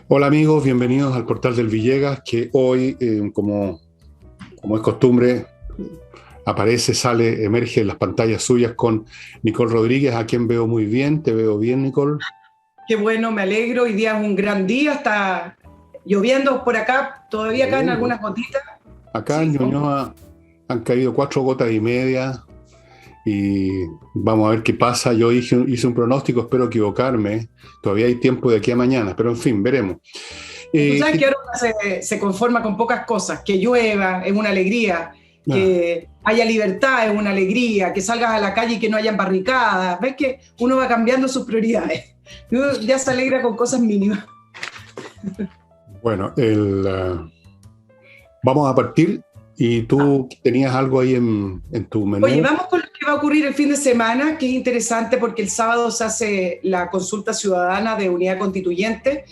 Hola amigos, bienvenidos al Portal del Villegas, que hoy, como es costumbre, aparece, sale, emerge en las pantallas suyas con Nicole Rodríguez, a quien veo muy bien. ¿Te veo bien, Nicole? Qué bueno, me alegro. Hoy día es un gran día, está lloviendo por acá, todavía caen Lloviendo. algunas gotitas. Acá en Sí, Ñuñoa han caído 4 gotas y media y vamos a ver qué pasa. Yo hice un pronóstico, espero equivocarme. Todavía hay tiempo de aquí a mañana, pero en fin, veremos. tú Eh, sabes que ¿qué- ahora se conforma con pocas cosas, que llueva es una alegría, ah, que haya libertad es una alegría, que salgas a la calle y que no hayan barricadas. Ves que uno va cambiando sus prioridades. Uno ya se alegra con cosas mínimas. bueno, vamos a partir y tú tenías algo ahí en tu Oye, menú. vamos con lo que va a ocurrir el fin de semana, que es interesante porque el sábado se hace la consulta ciudadana de unidad constituyente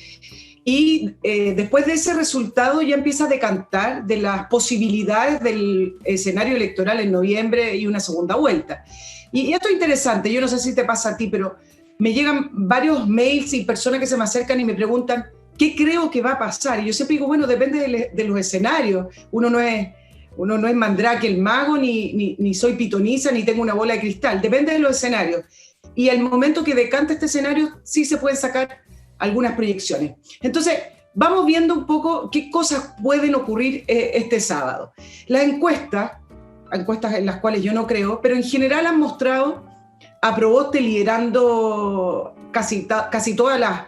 y después de ese resultado ya empieza a decantar de las posibilidades del escenario electoral en noviembre y una segunda vuelta. Y esto es interesante, yo no sé si te pasa a ti, pero me llegan varios mails y personas que se me acercan y me preguntan qué creo que va a pasar. Y yo siempre digo, bueno, depende de los escenarios. Uno no es Mandrake el mago, ni soy pitoniza, ni tengo una bola de cristal. Depende de los escenarios. Y al momento que decanta este escenario, sí se pueden sacar algunas proyecciones. Entonces, vamos viendo un poco qué cosas pueden ocurrir este sábado. Las encuestas en las cuales yo no creo, pero en general han mostrado a Proboste liderando casi todas las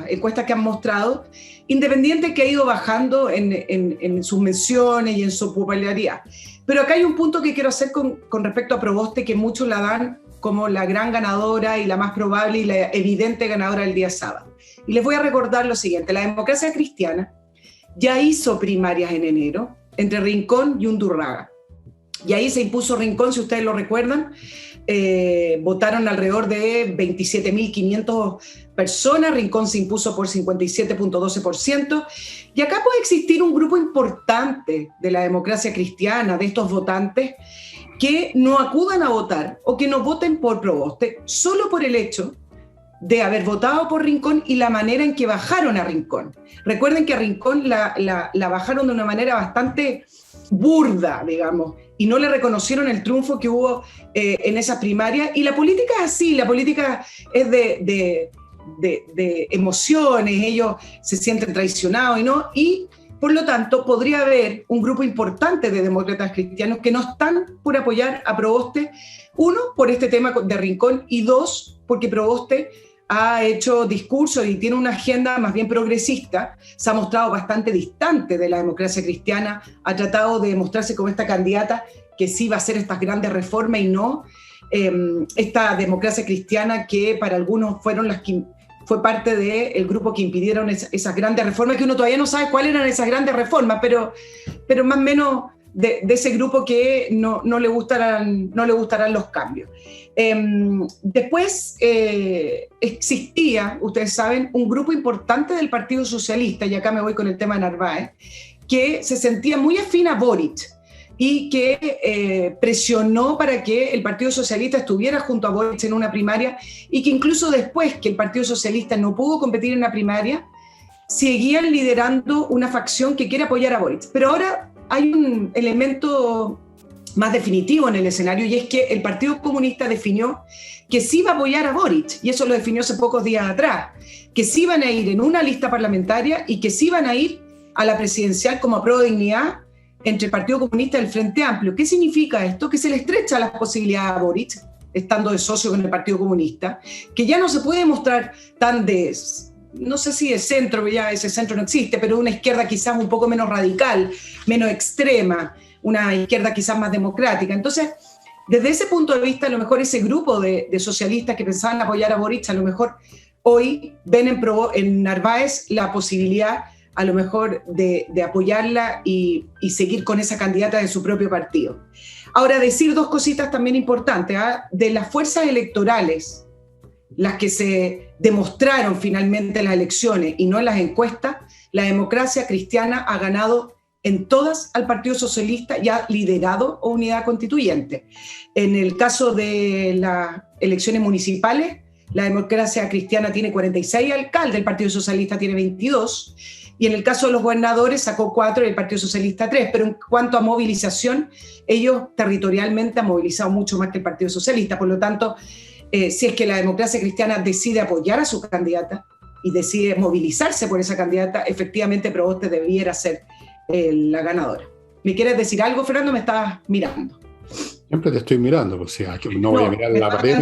encuestas que han mostrado, independiente que ha ido bajando en sus menciones y en su popularidad. Pero acá hay un punto que quiero hacer con respecto a Proboste, que muchos la dan como la gran ganadora y la más probable y la evidente ganadora del día sábado. Y les voy a recordar lo siguiente: la democracia cristiana ya hizo primarias en enero entre Rincón y Undurraga. Y ahí se impuso Rincón, si ustedes lo recuerdan. Votaron alrededor de 27.500 personas, Rincón se impuso por 57.12%, y acá puede existir un grupo importante de la democracia cristiana, de estos votantes, que no acudan a votar o que no voten por Proboste solo por el hecho de haber votado por Rincón y la manera en que bajaron a Rincón. Recuerden que a Rincón la bajaron de una manera bastante burda, digamos, y no le reconocieron el triunfo que hubo en esas primarias. Y la política es así, la política es de emociones, ellos se sienten traicionados y por lo tanto podría haber un grupo importante de demócratas cristianos que no están por apoyar a Proboste, uno, por este tema de Rincón, y dos, porque Proboste ha hecho discursos y tiene una agenda más bien progresista, se ha mostrado bastante distante de la democracia cristiana, ha tratado de mostrarse como esta candidata que sí va a hacer estas grandes reformas y no esta democracia cristiana que para algunos fue parte del grupo que impidieron esas grandes reformas, que uno todavía no sabe cuáles eran esas grandes reformas, pero más o menos de ese grupo que no le gustarán los cambios. Después existía, ustedes saben, un grupo importante del Partido Socialista, y acá me voy con el tema de Narváez, que se sentía muy afín a Boric y que presionó para que el Partido Socialista estuviera junto a Boric en una primaria, y que incluso después que el Partido Socialista no pudo competir en la primaria, seguían liderando una facción que quiere apoyar a Boric. Pero ahora hay un elemento más definitivo en el escenario, y es que el Partido Comunista definió que sí va a apoyar a Boric, y eso lo definió hace pocos días atrás, que sí van a ir en una lista parlamentaria y que sí van a ir a la presidencial como apruebo de dignidad entre el Partido Comunista y el Frente Amplio. ¿Qué significa esto? Que se le estrecha las posibilidades a Boric, estando de socio con el Partido Comunista, que ya no se puede mostrar tan no sé si de centro, ya ese centro no existe, pero de una izquierda quizás un poco menos radical, menos extrema, una izquierda quizás más democrática. Entonces, desde ese punto de vista, a lo mejor ese grupo de socialistas que pensaban apoyar a Boric, a lo mejor hoy ven en Narváez la posibilidad a lo mejor de apoyarla y seguir con esa candidata de su propio partido. Ahora, decir dos cositas también importantes, ¿eh? De las fuerzas electorales, las que se demostraron finalmente en las elecciones y no en las encuestas, la democracia cristiana ha ganado en todas al Partido Socialista y ha liderado Unidad Constituyente. En el caso de las elecciones municipales, la Democracia Cristiana tiene 46 alcaldes, el Partido Socialista tiene 22, y en el caso de los gobernadores sacó 4 y el Partido Socialista 3, pero en cuanto a movilización, ellos territorialmente han movilizado mucho más que el Partido Socialista. Por lo tanto, si es que la Democracia Cristiana decide apoyar a su candidata y decide movilizarse por esa candidata, efectivamente Proboste debiera ser la ganadora. ¿Me quieres decir algo, Fernando? Me estás mirando. Siempre te estoy mirando, pues sí, no voy a mirar la pared.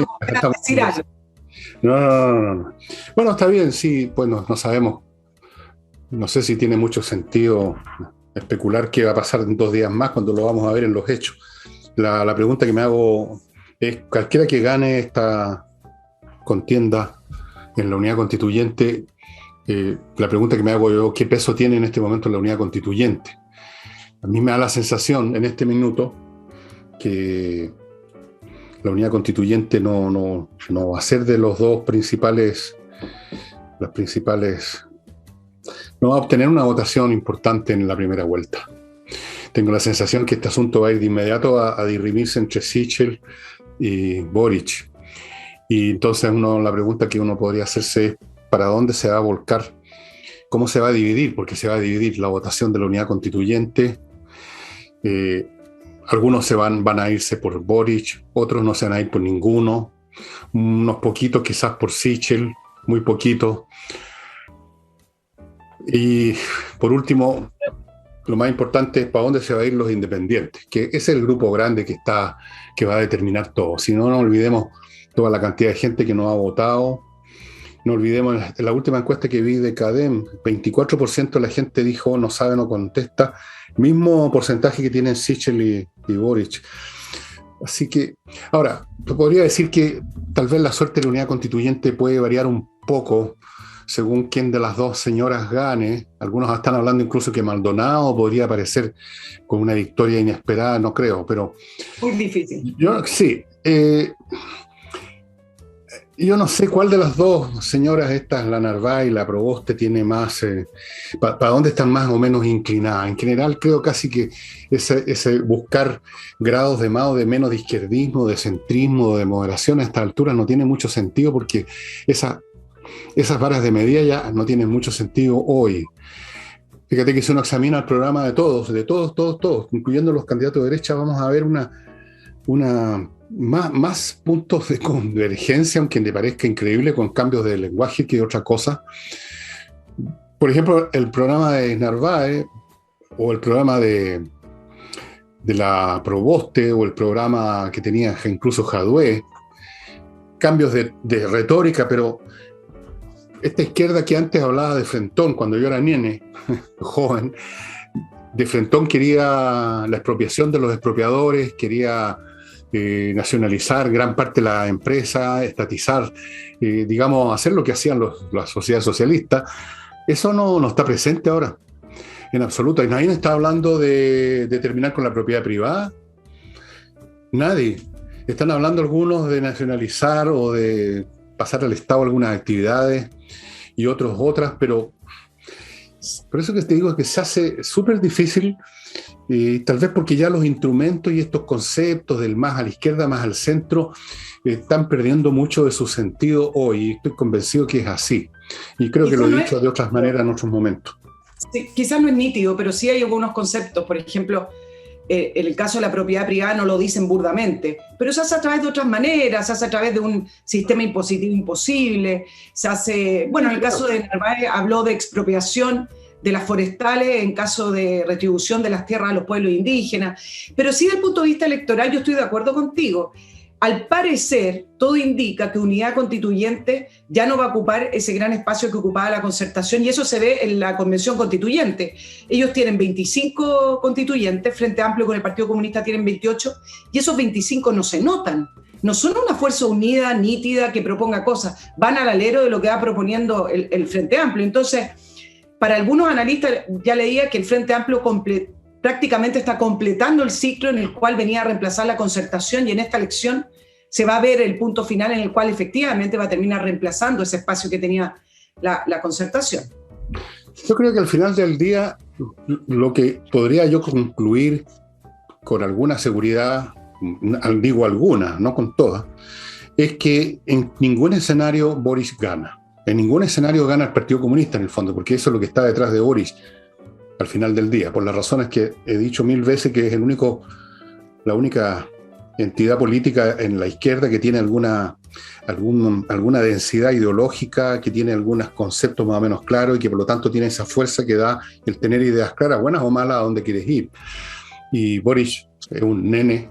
No. Bueno, está bien, sí, pues no sabemos. No sé si tiene mucho sentido especular qué va a pasar en 2 días más cuando lo vamos a ver en los hechos. La pregunta que me hago es, cualquiera que gane esta contienda en la unidad constituyente, la pregunta que me hago yo, ¿qué peso tiene en este momento la unidad constituyente? A mí me da la sensación en este minuto que la unidad constituyente no va a ser de los dos principales, no va a obtener una votación importante en la primera vuelta. Tengo la sensación que este asunto va a ir de inmediato a dirimirse entre Sichel y Boric. Y entonces la pregunta que uno podría hacerse es ¿para dónde se va a volcar? ¿Cómo se va a dividir? Porque se va a dividir la votación de la unidad constituyente. Algunos van a irse por Boric, otros no se van a ir por ninguno, unos poquitos quizás por Sichel, muy poquitos. Y por último, lo más importante es para dónde se van a ir los independientes, que ese es el grupo grande que va a determinar todo. Si no, no olvidemos toda la cantidad de gente que no ha votado. No olvidemos la última encuesta que vi de CADEM, 24% de la gente dijo no sabe, no contesta, mismo porcentaje que tienen Sichel y Boric. Así que, ahora, podría decir que tal vez la suerte de la unidad constituyente puede variar un poco según quién de las dos señoras gane. Algunos están hablando incluso que Maldonado podría aparecer con una victoria inesperada, no creo, pero... Muy difícil. Yo no sé cuál de las dos señoras estas, la Narváez y la Proboste, tiene más, para dónde están más o menos inclinadas. En general creo casi que ese buscar grados de más o de menos de izquierdismo, de centrismo, de moderación a esta altura no tiene mucho sentido porque esas varas de medida ya no tienen mucho sentido hoy. Fíjate que si uno examina el programa de todos, incluyendo los candidatos de derecha, vamos a ver más puntos de convergencia, aunque me parezca increíble, con cambios de lenguaje que otra cosa. Por ejemplo, el programa de Narváez o el programa de la Proboste o el programa que tenía incluso Jadwe, cambios de retórica, pero esta izquierda que antes hablaba de frentón, cuando yo era nene, joven, de frentón quería la expropiación de los expropiadores, quería nacionalizar gran parte de la empresa, estatizar, hacer lo que hacían las sociedades socialistas. Eso no está presente ahora, en absoluto. Y nadie está hablando de terminar con la propiedad privada. Nadie. Están hablando algunos de nacionalizar o de pasar al Estado algunas actividades y otras, pero por eso que te digo que se hace súper difícil. Tal vez porque ya los instrumentos y estos conceptos del más a la izquierda, más al centro, están perdiendo mucho de su sentido hoy. Estoy convencido que es así. Y creo que lo he dicho de otras maneras en otros momentos. Sí, quizás no es nítido, pero sí hay algunos conceptos. Por ejemplo, en el caso de la propiedad privada no lo dicen burdamente, pero se hace a través de otras maneras, se hace a través de un sistema impositivo imposible, se hace... Bueno, en el caso de Narváez habló de expropiación de las forestales en caso de retribución de las tierras a los pueblos indígenas. Pero sí, desde el punto de vista electoral, yo estoy de acuerdo contigo. Al parecer, todo indica que Unidad Constituyente ya no va a ocupar ese gran espacio que ocupaba la Concertación, y eso se ve en la Convención Constituyente. Ellos tienen 25 constituyentes, Frente Amplio con el Partido Comunista tienen 28, y esos 25 no se notan. No son una fuerza unida, nítida, que proponga cosas. Van al alero de lo que va proponiendo el Frente Amplio. Entonces, para algunos analistas, ya leía que el Frente Amplio prácticamente está completando el ciclo en el cual venía a reemplazar la Concertación, y en esta elección se va a ver el punto final en el cual efectivamente va a terminar reemplazando ese espacio que tenía la Concertación. Yo creo que al final del día, lo que podría yo concluir con alguna seguridad, digo alguna, no con todas, es que en ningún escenario Boris gana. En ningún escenario gana el Partido Comunista, en el fondo, porque eso es lo que está detrás de Boris al final del día, por las razones que he dicho 1000 veces, que es la única entidad política en la izquierda que tiene alguna densidad ideológica, que tiene algunos conceptos más o menos claros y que por lo tanto tiene esa fuerza que da el tener ideas claras, buenas o malas, a dónde quieres ir. Y Boris es un nene,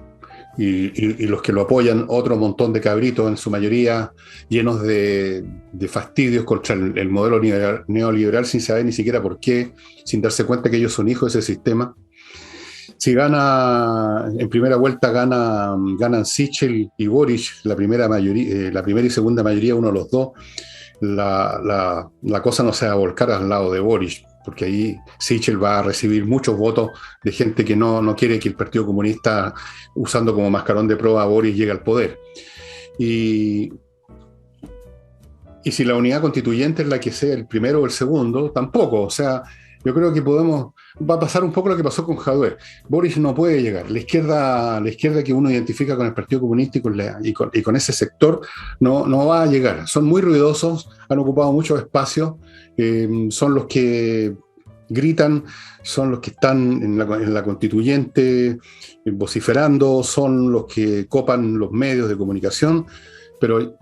y los que lo apoyan, otro montón de cabritos, en su mayoría llenos de fastidios contra el modelo neoliberal, sin saber ni siquiera por qué, sin darse cuenta que ellos son hijos de ese sistema. Si gana, en primera vuelta ganan Sichel y Boric, la primera y segunda mayoría, uno de los dos, la cosa no se va a volcar al lado de Boric, porque ahí Sichel va a recibir muchos votos de gente que no quiere que el Partido Comunista, usando como mascarón de prueba a Boris, llegue al poder. Y si la unidad constituyente es la que sea el primero o el segundo, tampoco. O sea, yo creo que va a pasar un poco lo que pasó con Jadwe. Boris no puede llegar. La izquierda que uno identifica con el Partido Comunista y con ese sector no va a llegar. Son muy ruidosos, han ocupado mucho espacio, son los que gritan, son los que están en la constituyente vociferando, son los que copan los medios de comunicación, pero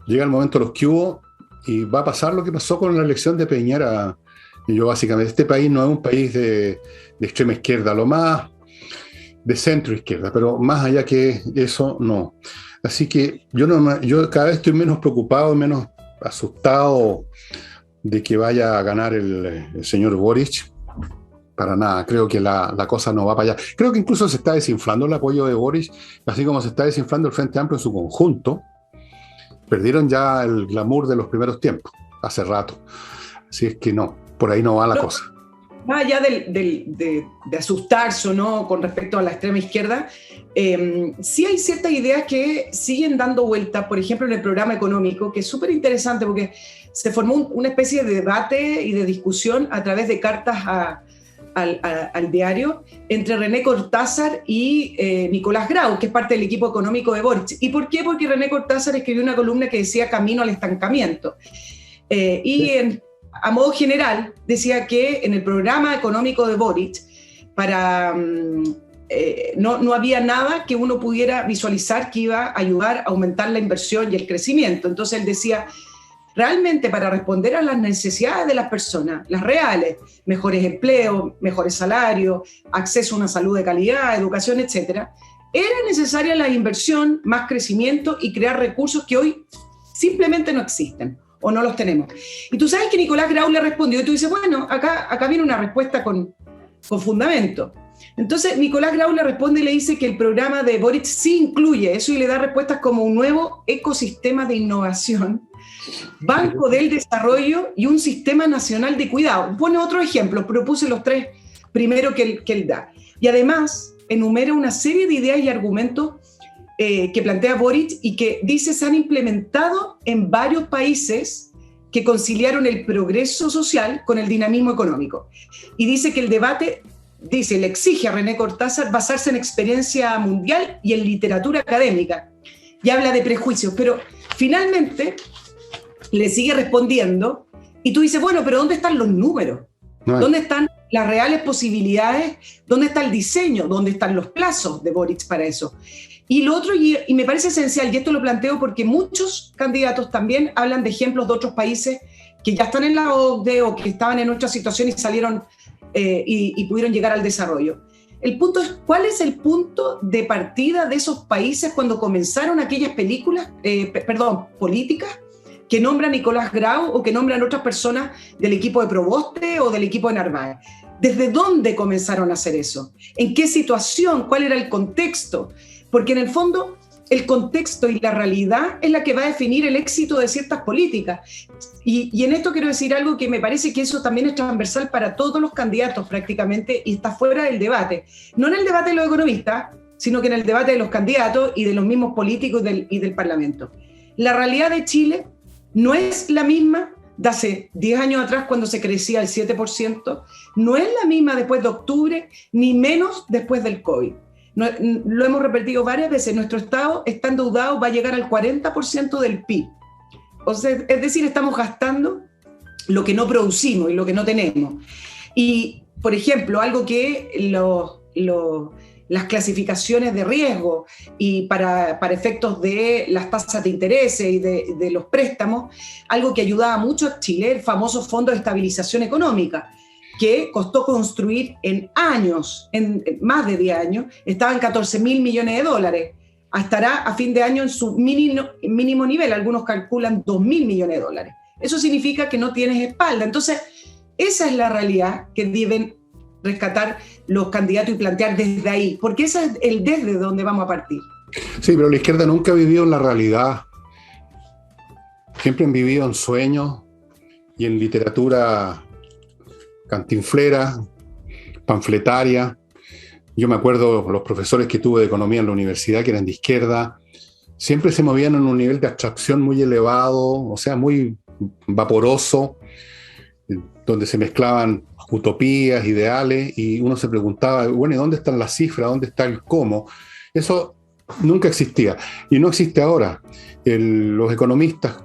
llega el momento de los que hubo y va a pasar lo que pasó con la elección de Piñera. Y yo básicamente, este país no es un país de extrema izquierda, lo más de centro izquierda, pero más allá que eso, no. Así que yo cada vez estoy menos preocupado, menos asustado de que vaya a ganar el señor Boric. Para nada, creo que la cosa no va para allá. Creo que incluso se está desinflando el apoyo de Boric, así como se está desinflando el Frente Amplio en su conjunto. Perdieron ya el glamour de los primeros tiempos, hace rato. Así es que no, por ahí no va la cosa. Más allá de asustarse o no con respecto a la extrema izquierda, sí hay ciertas ideas que siguen dando vuelta, por ejemplo en el programa económico, que es súper interesante porque se formó una especie de debate y de discusión a través de cartas al diario entre René Cortázar y Nicolás Grau, que es parte del equipo económico de Boric. ¿Y por qué? Porque René Cortázar escribió una columna que decía Camino al estancamiento. A modo general, decía que en el programa económico de Boric no había nada que uno pudiera visualizar que iba a ayudar a aumentar la inversión y el crecimiento. Entonces él decía, realmente para responder a las necesidades de las personas, las reales, mejores empleos, mejores salarios, acceso a una salud de calidad, educación, etcétera, era necesaria la inversión, más crecimiento y crear recursos que hoy simplemente no existen o no los tenemos. Y tú sabes que Nicolás Grau le respondió y tú dices, bueno, acá viene una respuesta con fundamento. Entonces Nicolás Grau le responde y le dice que el programa de Boric sí incluye eso y le da respuestas como un nuevo ecosistema de innovación, Banco del Desarrollo y un sistema nacional de cuidado. Pone otro ejemplo, propuse los tres primero que él da. Y además enumera una serie de ideas y argumentos que plantea Boric y que dice se han implementado en varios países que conciliaron el progreso social con el dinamismo económico. Y dice que el debate, le exige a René Cortázar basarse en experiencia mundial y en literatura académica. Y habla de prejuicios, pero finalmente le sigue respondiendo y tú dices, bueno, pero ¿dónde están los números? ¿Dónde están las reales posibilidades? ¿Dónde está el diseño? ¿Dónde están los plazos de Boric para eso? Y lo otro, y me parece esencial, y esto lo planteo porque muchos candidatos también hablan de ejemplos de otros países que ya están en la OCDE o que estaban en otra situación y salieron y pudieron llegar al desarrollo. El punto es, ¿cuál es el punto de partida de esos países cuando comenzaron aquellas políticas que nombran Nicolás Grau o que nombran otras personas del equipo de Proboste o del equipo de Narváez? ¿Desde dónde comenzaron a hacer eso? ¿En qué situación? ¿Cuál era el contexto? Porque en el fondo el contexto y la realidad es la que va a definir el éxito de ciertas políticas. Y en esto quiero decir algo que me parece que eso también es transversal para todos los candidatos prácticamente y está fuera del debate. No en el debate de los economistas, sino que en el debate de los candidatos y de los mismos políticos y del Parlamento. La realidad de Chile no es la misma de hace 10 años atrás cuando se crecía el 7%, no es la misma después de octubre, ni menos después del COVID. Lo hemos repetido varias veces, nuestro Estado está endeudado, va a llegar al 40% del PIB. O sea, es decir, estamos gastando lo que no producimos y lo que no tenemos. Y, por ejemplo, algo que las clasificaciones de riesgo y para efectos de las tasas de interés y de los préstamos, algo que ayudaba mucho a Chile, el famoso Fondo de Estabilización Económica, que costó construir en años, en más de 10 años, estaba en $14.000 millones. Estará a fin de año en su mínimo nivel, algunos calculan $2.000 millones. Eso significa que no tienes espalda. Entonces, esa es la realidad que deben rescatar los candidatos y plantear desde ahí, porque ese es el desde donde vamos a partir. Sí, pero la izquierda nunca ha vivido en la realidad. Siempre han vivido en sueños y en literatura cantinflera, panfletaria. Yo me acuerdo los profesores que tuve de economía en la universidad, que eran de izquierda, siempre se movían en un nivel de abstracción muy elevado, o sea, muy vaporoso, donde se mezclaban utopías, ideales, y uno se preguntaba, bueno, ¿y dónde están las cifras? ¿Dónde está el cómo? Eso nunca existía, y no existe ahora. Los economistas,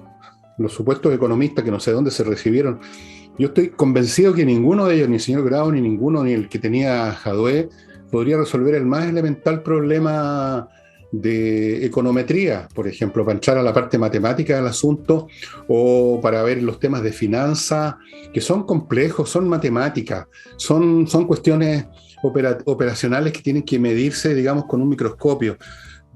los supuestos economistas, que no sé dónde se recibieron, yo estoy convencido que ninguno de ellos, ni el señor Grau, ni ninguno, ni el que tenía Jadwe, podría resolver el más elemental problema de econometría, por ejemplo, para entrar a la parte matemática del asunto, o para ver los temas de finanzas, que son complejos, son matemáticas, son cuestiones operacionales que tienen que medirse, digamos, con un microscopio.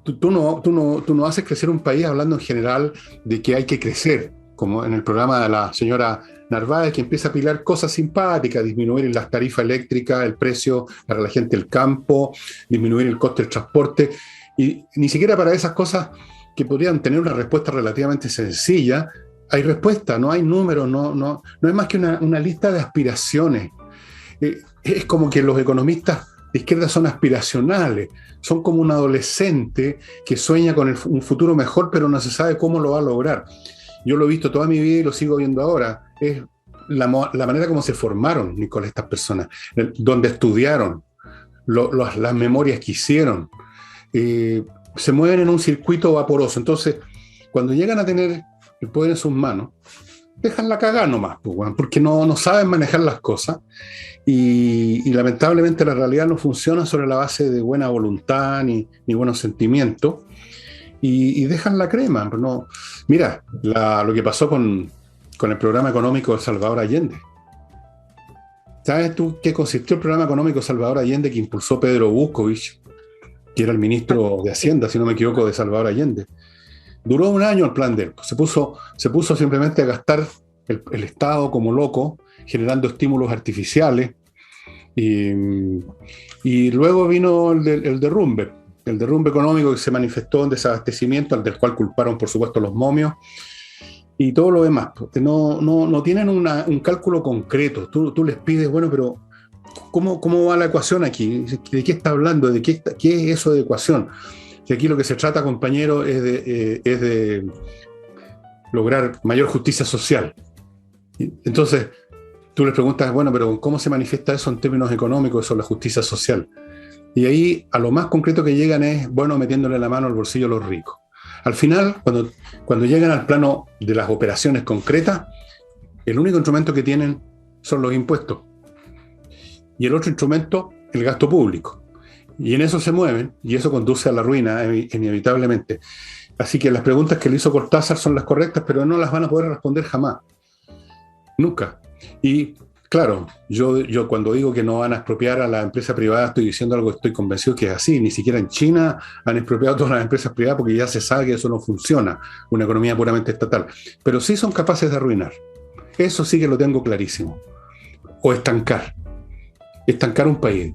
Tú no haces crecer un país hablando en general de que hay que crecer, como en el programa de la señora Narváez, que empieza a pilar cosas simpáticas, disminuir las tarifas eléctricas, el precio para la gente del campo, disminuir el coste del transporte, y ni siquiera para esas cosas que podrían tener una respuesta relativamente sencilla, hay respuesta, no hay números, no es más que una lista de aspiraciones. Es como que los economistas de izquierda son aspiracionales, son como un adolescente que sueña con un futuro mejor, pero no se sabe cómo lo va a lograr. Yo lo he visto toda mi vida y lo sigo viendo ahora. Es la manera como se formaron, Nicole, estas personas, donde estudiaron, las memorias que hicieron. Se mueven en un circuito vaporoso. Entonces, cuando llegan a tener el poder en sus manos, dejan la cagada nomás, porque no saben manejar las cosas. Y lamentablemente la realidad no funciona sobre la base de buena voluntad ni buenos sentimientos. Y dejan la crema. No. Mira, lo que pasó con el programa económico de Salvador Allende. ¿Sabes tú qué consistió el programa económico de Salvador Allende que impulsó Pedro Buscovich, que era el ministro de Hacienda, si no me equivoco, de Salvador Allende? Duró un año el plan de él. Se puso simplemente a gastar el Estado como loco, generando estímulos artificiales. Y luego vino el derrumbe. El derrumbe económico que se manifestó en desabastecimiento, al del cual culparon, por supuesto, los momios y todo lo demás. No tienen un cálculo concreto. Tú les pides, bueno, pero ¿cómo va la ecuación aquí? ¿De qué está hablando? ¿Qué es eso de ecuación? Si aquí lo que se trata, compañero, es de lograr mayor justicia social. Entonces, tú les preguntas, bueno, pero ¿cómo se manifiesta eso en términos económicos, eso, la justicia social? Y ahí a lo más concreto que llegan es, bueno, metiéndole la mano al bolsillo a los ricos. Al final, cuando llegan al plano de las operaciones concretas, el único instrumento que tienen son los impuestos. Y el otro instrumento, el gasto público. Y en eso se mueven, y eso conduce a la ruina, inevitablemente. Así que las preguntas que le hizo Cortázar son las correctas, pero no las van a poder responder jamás. Nunca. Y claro, yo cuando digo que no van a expropiar a la empresa privada, estoy diciendo algo que estoy convencido que es así. Ni siquiera en China han expropiado todas las empresas privadas porque ya se sabe que eso no funciona, una economía puramente estatal. Pero sí son capaces de arruinar. Eso sí que lo tengo clarísimo. O estancar un país.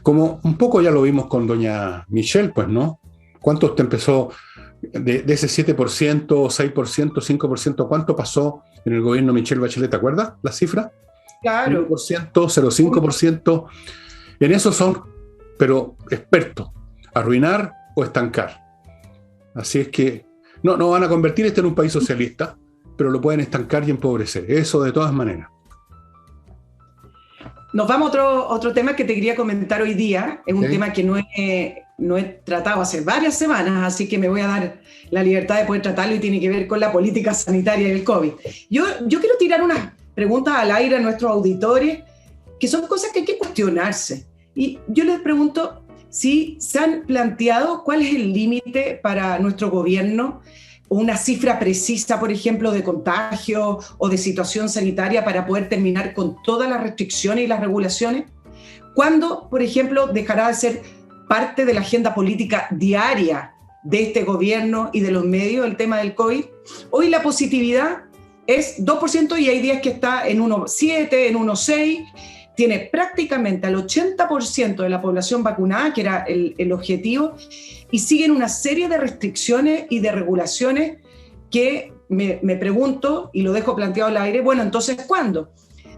Como un poco ya lo vimos con doña Michelle, pues, ¿no? ¿Cuánto usted empezó de ese 7%, 6%, 5%? ¿Cuánto pasó en el gobierno Michelle Bachelet? ¿Te acuerdas la cifra? Claro. 1%, 0,5%. En eso son, pero expertos. Arruinar o estancar. Así es que no van a convertir esto en un país socialista, pero lo pueden estancar y empobrecer. Eso de todas maneras. Nos vamos a otro tema que te quería comentar hoy día. Es un tema que no es no he tratado hace varias semanas, así que me voy a dar la libertad de poder tratarlo y tiene que ver con la política sanitaria del COVID. Yo quiero tirar unas preguntas al aire a nuestros auditores, que son cosas que hay que cuestionarse. Y yo les pregunto si se han planteado cuál es el límite para nuestro gobierno, una cifra precisa, por ejemplo, de contagio o de situación sanitaria para poder terminar con todas las restricciones y las regulaciones. ¿Cuándo, por ejemplo, dejará de ser parte de la agenda política diaria de este gobierno y de los medios el tema del COVID? Hoy la positividad es 2% y hay días que está en 1,7, en 1,6. Tiene prácticamente al 80% de la población vacunada, que era el objetivo, y siguen una serie de restricciones y de regulaciones que me pregunto, y lo dejo planteado al aire, bueno, entonces, ¿cuándo?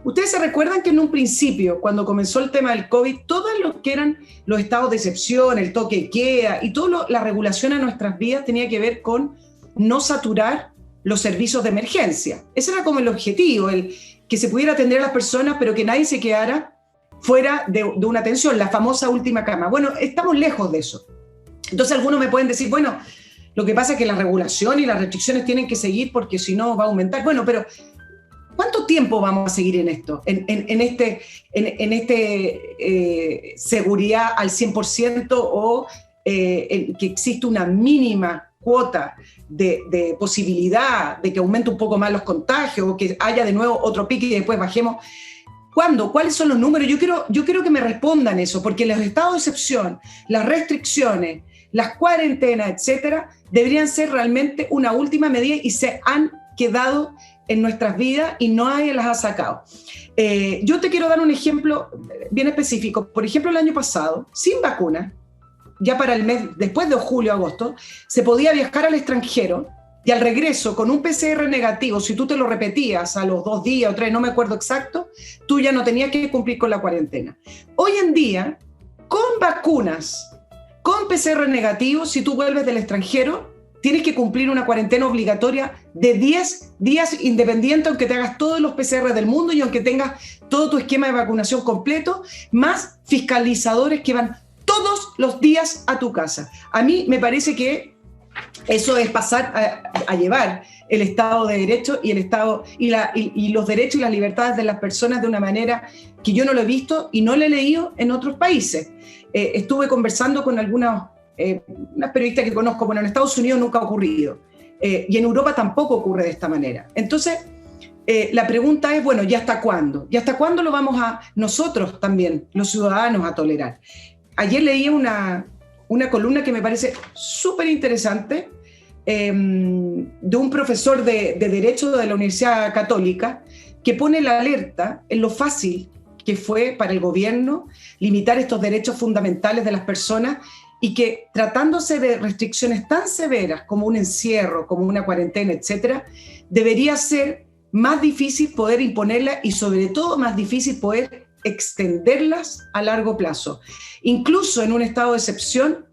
Ustedes se recuerdan que en un principio, cuando comenzó el tema del COVID, todos los que eran los estados de excepción, el toque de queda y toda la regulación a nuestras vidas tenía que ver con no saturar los servicios de emergencia. Ese era como el objetivo, el que se pudiera atender a las personas, pero que nadie se quedara fuera de una atención, la famosa última cama. Bueno, estamos lejos de eso. Entonces algunos me pueden decir, bueno, lo que pasa es que la regulación y las restricciones tienen que seguir porque si no va a aumentar. Bueno, pero ¿cuánto tiempo vamos a seguir en esto? En seguridad al 100% o que existe una mínima cuota de posibilidad de que aumente un poco más los contagios o que haya de nuevo otro pique y después bajemos. ¿Cuándo? ¿Cuáles son los números? Yo quiero que me respondan eso, porque los estados de excepción, las restricciones, las cuarentenas, etcétera, deberían ser realmente una última medida y se han quedado en nuestras vidas y nadie las ha sacado. Yo te quiero dar un ejemplo bien específico. Por ejemplo, el año pasado, sin vacuna, ya para el mes, después de julio, agosto, se podía viajar al extranjero y al regreso con un PCR negativo, si tú te lo repetías a los 2 días o 3, no me acuerdo exacto, tú ya no tenías que cumplir con la cuarentena. Hoy en día, con vacunas, con PCR negativo, si tú vuelves del extranjero, tienes que cumplir una cuarentena obligatoria de 10 días independiente, aunque te hagas todos los PCR del mundo y aunque tengas todo tu esquema de vacunación completo, más fiscalizadores que van todos los días a tu casa. A mí me parece que eso es pasar a llevar el Estado de Derecho y el Estado y los derechos y las libertades de las personas de una manera que yo no lo he visto y no lo he leído en otros países. Estuve conversando con unas periodistas que conozco, bueno, en Estados Unidos nunca ha ocurrido y en Europa tampoco ocurre de esta manera. Entonces, la pregunta es, bueno, ¿y hasta cuándo? ¿Y hasta cuándo lo vamos a nosotros también, los ciudadanos, a tolerar? Ayer leí una columna que me parece súper interesante de un profesor de Derecho de la Universidad Católica que pone la alerta en lo fácil que fue para el gobierno limitar estos derechos fundamentales de las personas y que tratándose de restricciones tan severas como un encierro, como una cuarentena, etcétera, debería ser más difícil poder imponerlas y sobre todo más difícil poder extenderlas a largo plazo. Incluso en un estado de excepción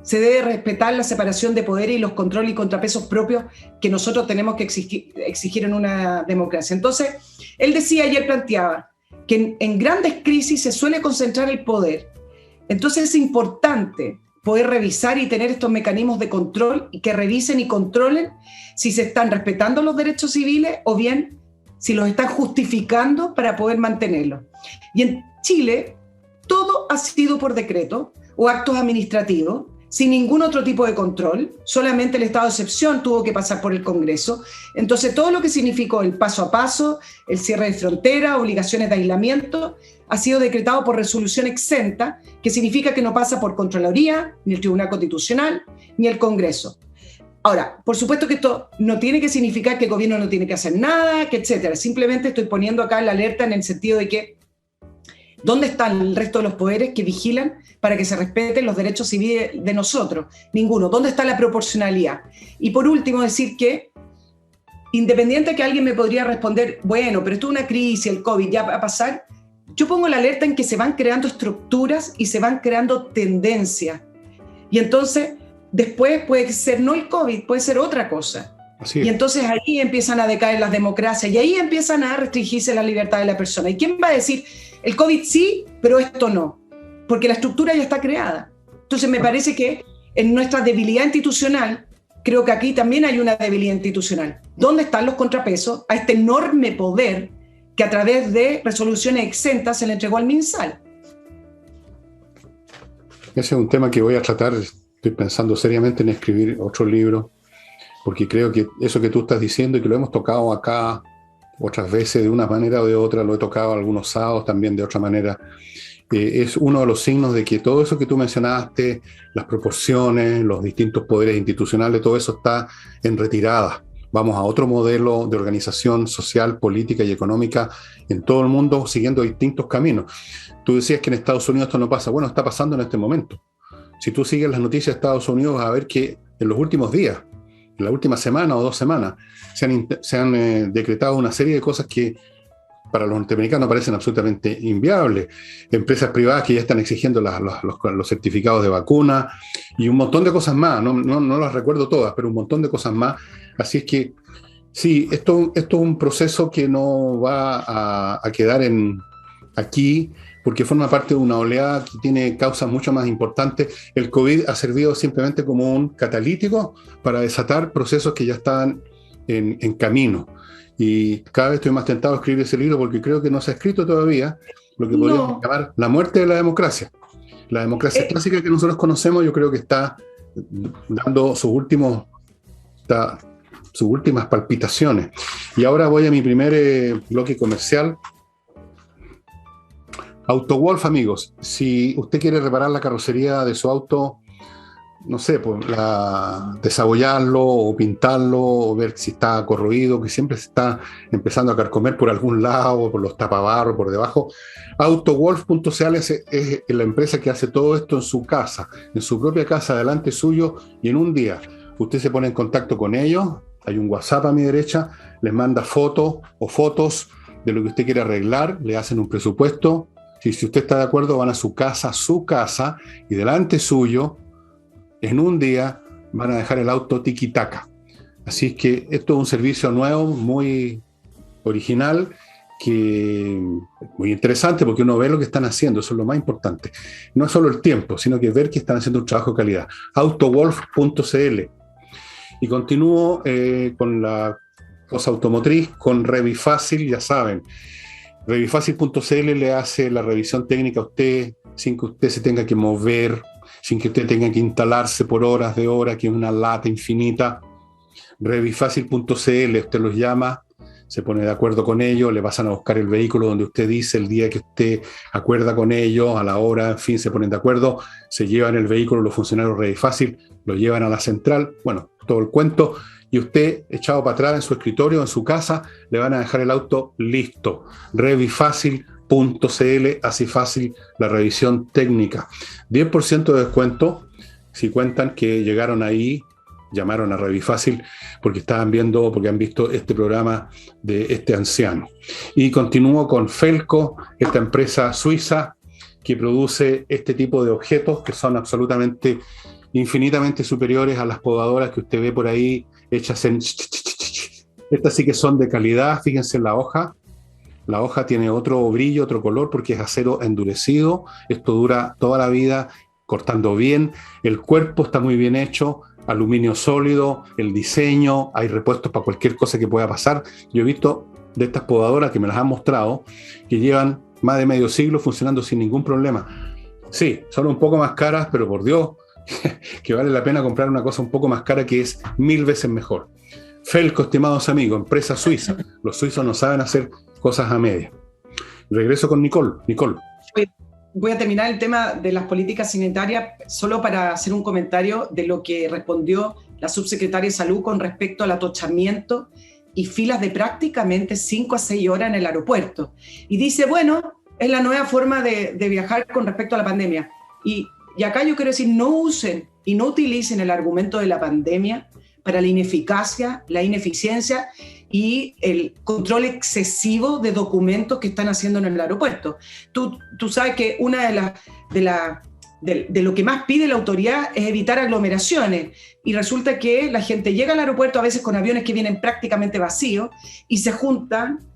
se debe respetar la separación de poderes y los controles y contrapesos propios que nosotros tenemos que exigir en una democracia. Entonces, él decía y él planteaba que en grandes crisis se suele concentrar el poder. Entonces es importante poder revisar y tener estos mecanismos de control y que revisen y controlen si se están respetando los derechos civiles o bien si los están justificando para poder mantenerlos. Y en Chile todo ha sido por decreto o actos administrativos, sin ningún otro tipo de control, solamente el estado de excepción tuvo que pasar por el Congreso. Entonces todo lo que significó el paso a paso, el cierre de frontera, obligaciones de aislamiento, ha sido decretado por resolución exenta, que significa que no pasa por Contraloría, ni el Tribunal Constitucional, ni el Congreso. Ahora, por supuesto que esto no tiene que significar que el gobierno no tiene que hacer nada, que etcétera. Simplemente estoy poniendo acá la alerta en el sentido de que ¿dónde están el resto de los poderes que vigilan para que se respeten los derechos civiles de nosotros? Ninguno. ¿Dónde está la proporcionalidad? Y por último, decir que, independiente de que alguien me podría responder, bueno, pero esto es una crisis, el COVID ya va a pasar, yo pongo la alerta en que se van creando estructuras y se van creando tendencias. Y entonces, después puede ser no el COVID, puede ser otra cosa. Así es. Y entonces ahí empiezan a decaer las democracias y ahí empiezan a restringirse la libertad de la persona. ¿Y quién va a decir, el COVID sí, pero esto no? Porque la estructura ya está creada. Entonces me parece que en nuestra debilidad institucional, creo que aquí también hay una debilidad institucional. ¿Dónde están los contrapesos a este enorme poder que a través de resoluciones exentas se le entregó al MinSal? Ese es un tema que voy a tratar. Estoy pensando seriamente en escribir otro libro, porque creo que eso que tú estás diciendo y que lo hemos tocado acá otras veces de una manera o de otra, lo he tocado algunos sábados también de otra manera, es uno de los signos de que todo eso que tú mencionaste, las proporciones, los distintos poderes institucionales, todo eso está en retirada. Vamos a otro modelo de organización social, política y económica en todo el mundo, siguiendo distintos caminos. Tú decías que en Estados Unidos esto no pasa. Bueno, está pasando en este momento. Si tú sigues las noticias de Estados Unidos, vas a ver que en los últimos días, en la última semana o 2 semanas, se han decretado una serie de cosas que para los norteamericanos parecen absolutamente inviables. Empresas privadas que ya están exigiendo los certificados de vacuna y un montón de cosas más. No las recuerdo todas, pero un montón de cosas más. Así es que sí, esto es un proceso que no va a quedar aquí, porque forma parte de una oleada que tiene causas mucho más importantes. El COVID ha servido simplemente como un catalítico para desatar procesos que ya estaban en camino. Y cada vez estoy más tentado a escribir ese libro porque creo que no se ha escrito todavía lo que podríamos llamar la muerte de la democracia. La democracia clásica que nosotros conocemos, yo creo que está dando sus últimas palpitaciones. Y ahora voy a mi primer bloque comercial. AutoWolf, amigos, si usted quiere reparar la carrocería de su auto, no sé, pues desabollarlo o pintarlo o ver si está corroído, que siempre se está empezando a carcomer por algún lado, por los tapabarros, por debajo. AutoWolf.cl es la empresa que hace todo esto en su casa, en su propia casa, delante suyo, y en un día usted se pone en contacto con ellos. Hay un WhatsApp a mi derecha, les manda fotos de lo que usted quiere arreglar, le hacen un presupuesto. Si usted está de acuerdo, van a su casa, y delante suyo, en un día, van a dejar el auto tiki-taka. Así es que esto es un servicio nuevo, muy original, muy interesante, porque uno ve lo que están haciendo, eso es lo más importante. No es solo el tiempo, sino que ver que están haciendo un trabajo de calidad. AutoWolf.cl. Y continúo con la cosa automotriz, con Revifácil, ya saben. Revifácil.cl le hace la revisión técnica a usted sin que usted se tenga que mover, sin que usted tenga que instalarse por horas de hora, que es una lata infinita. Revifácil.cl, usted los llama, se pone de acuerdo con ellos, le pasan a buscar el vehículo donde usted dice, el día que usted acuerda con ellos, a la hora, en fin, se ponen de acuerdo, se llevan el vehículo, los funcionarios Revifácil, lo llevan a la central, bueno, todo el cuento, y usted, echado para atrás en su escritorio, en su casa, le van a dejar el auto listo. Revifácil.cl, así fácil la revisión técnica. 10% de descuento si cuentan que llegaron ahí, llamaron a Revifácil porque han visto este programa de este anciano. Y continúo con Felco, esta empresa suiza que produce este tipo de objetos que son absolutamente, infinitamente superiores a las podadoras que usted ve por ahí hechas en... Estas sí que son de calidad, fíjense en la hoja. La hoja tiene otro brillo, otro color, porque es acero endurecido. Esto dura toda la vida, cortando bien. El cuerpo está muy bien hecho, aluminio sólido, el diseño, hay repuestos para cualquier cosa que pueda pasar. Yo he visto de estas podadoras que me las han mostrado, que llevan más de medio siglo funcionando sin ningún problema. Sí, son un poco más caras, pero por Dios, que vale la pena comprar una cosa un poco más cara que es 1000 veces mejor. Felco, estimados amigos, empresa suiza. Los suizos no saben hacer cosas a media. Regreso con Nicole. Nicole. Voy a terminar el tema de las políticas sanitarias solo para hacer un comentario de lo que respondió la subsecretaria de Salud con respecto al atochamiento y filas de prácticamente 5 a 6 horas en el aeropuerto. Y dice, bueno, es la nueva forma de viajar con respecto a la pandemia. Y acá yo quiero decir, no usen y no utilicen el argumento de la pandemia para la ineficacia, la ineficiencia y el control excesivo de documentos que están haciendo en el aeropuerto. Tú sabes que una de lo que más pide la autoridad es evitar aglomeraciones, y resulta que la gente llega al aeropuerto a veces con aviones que vienen prácticamente vacíos y se juntan,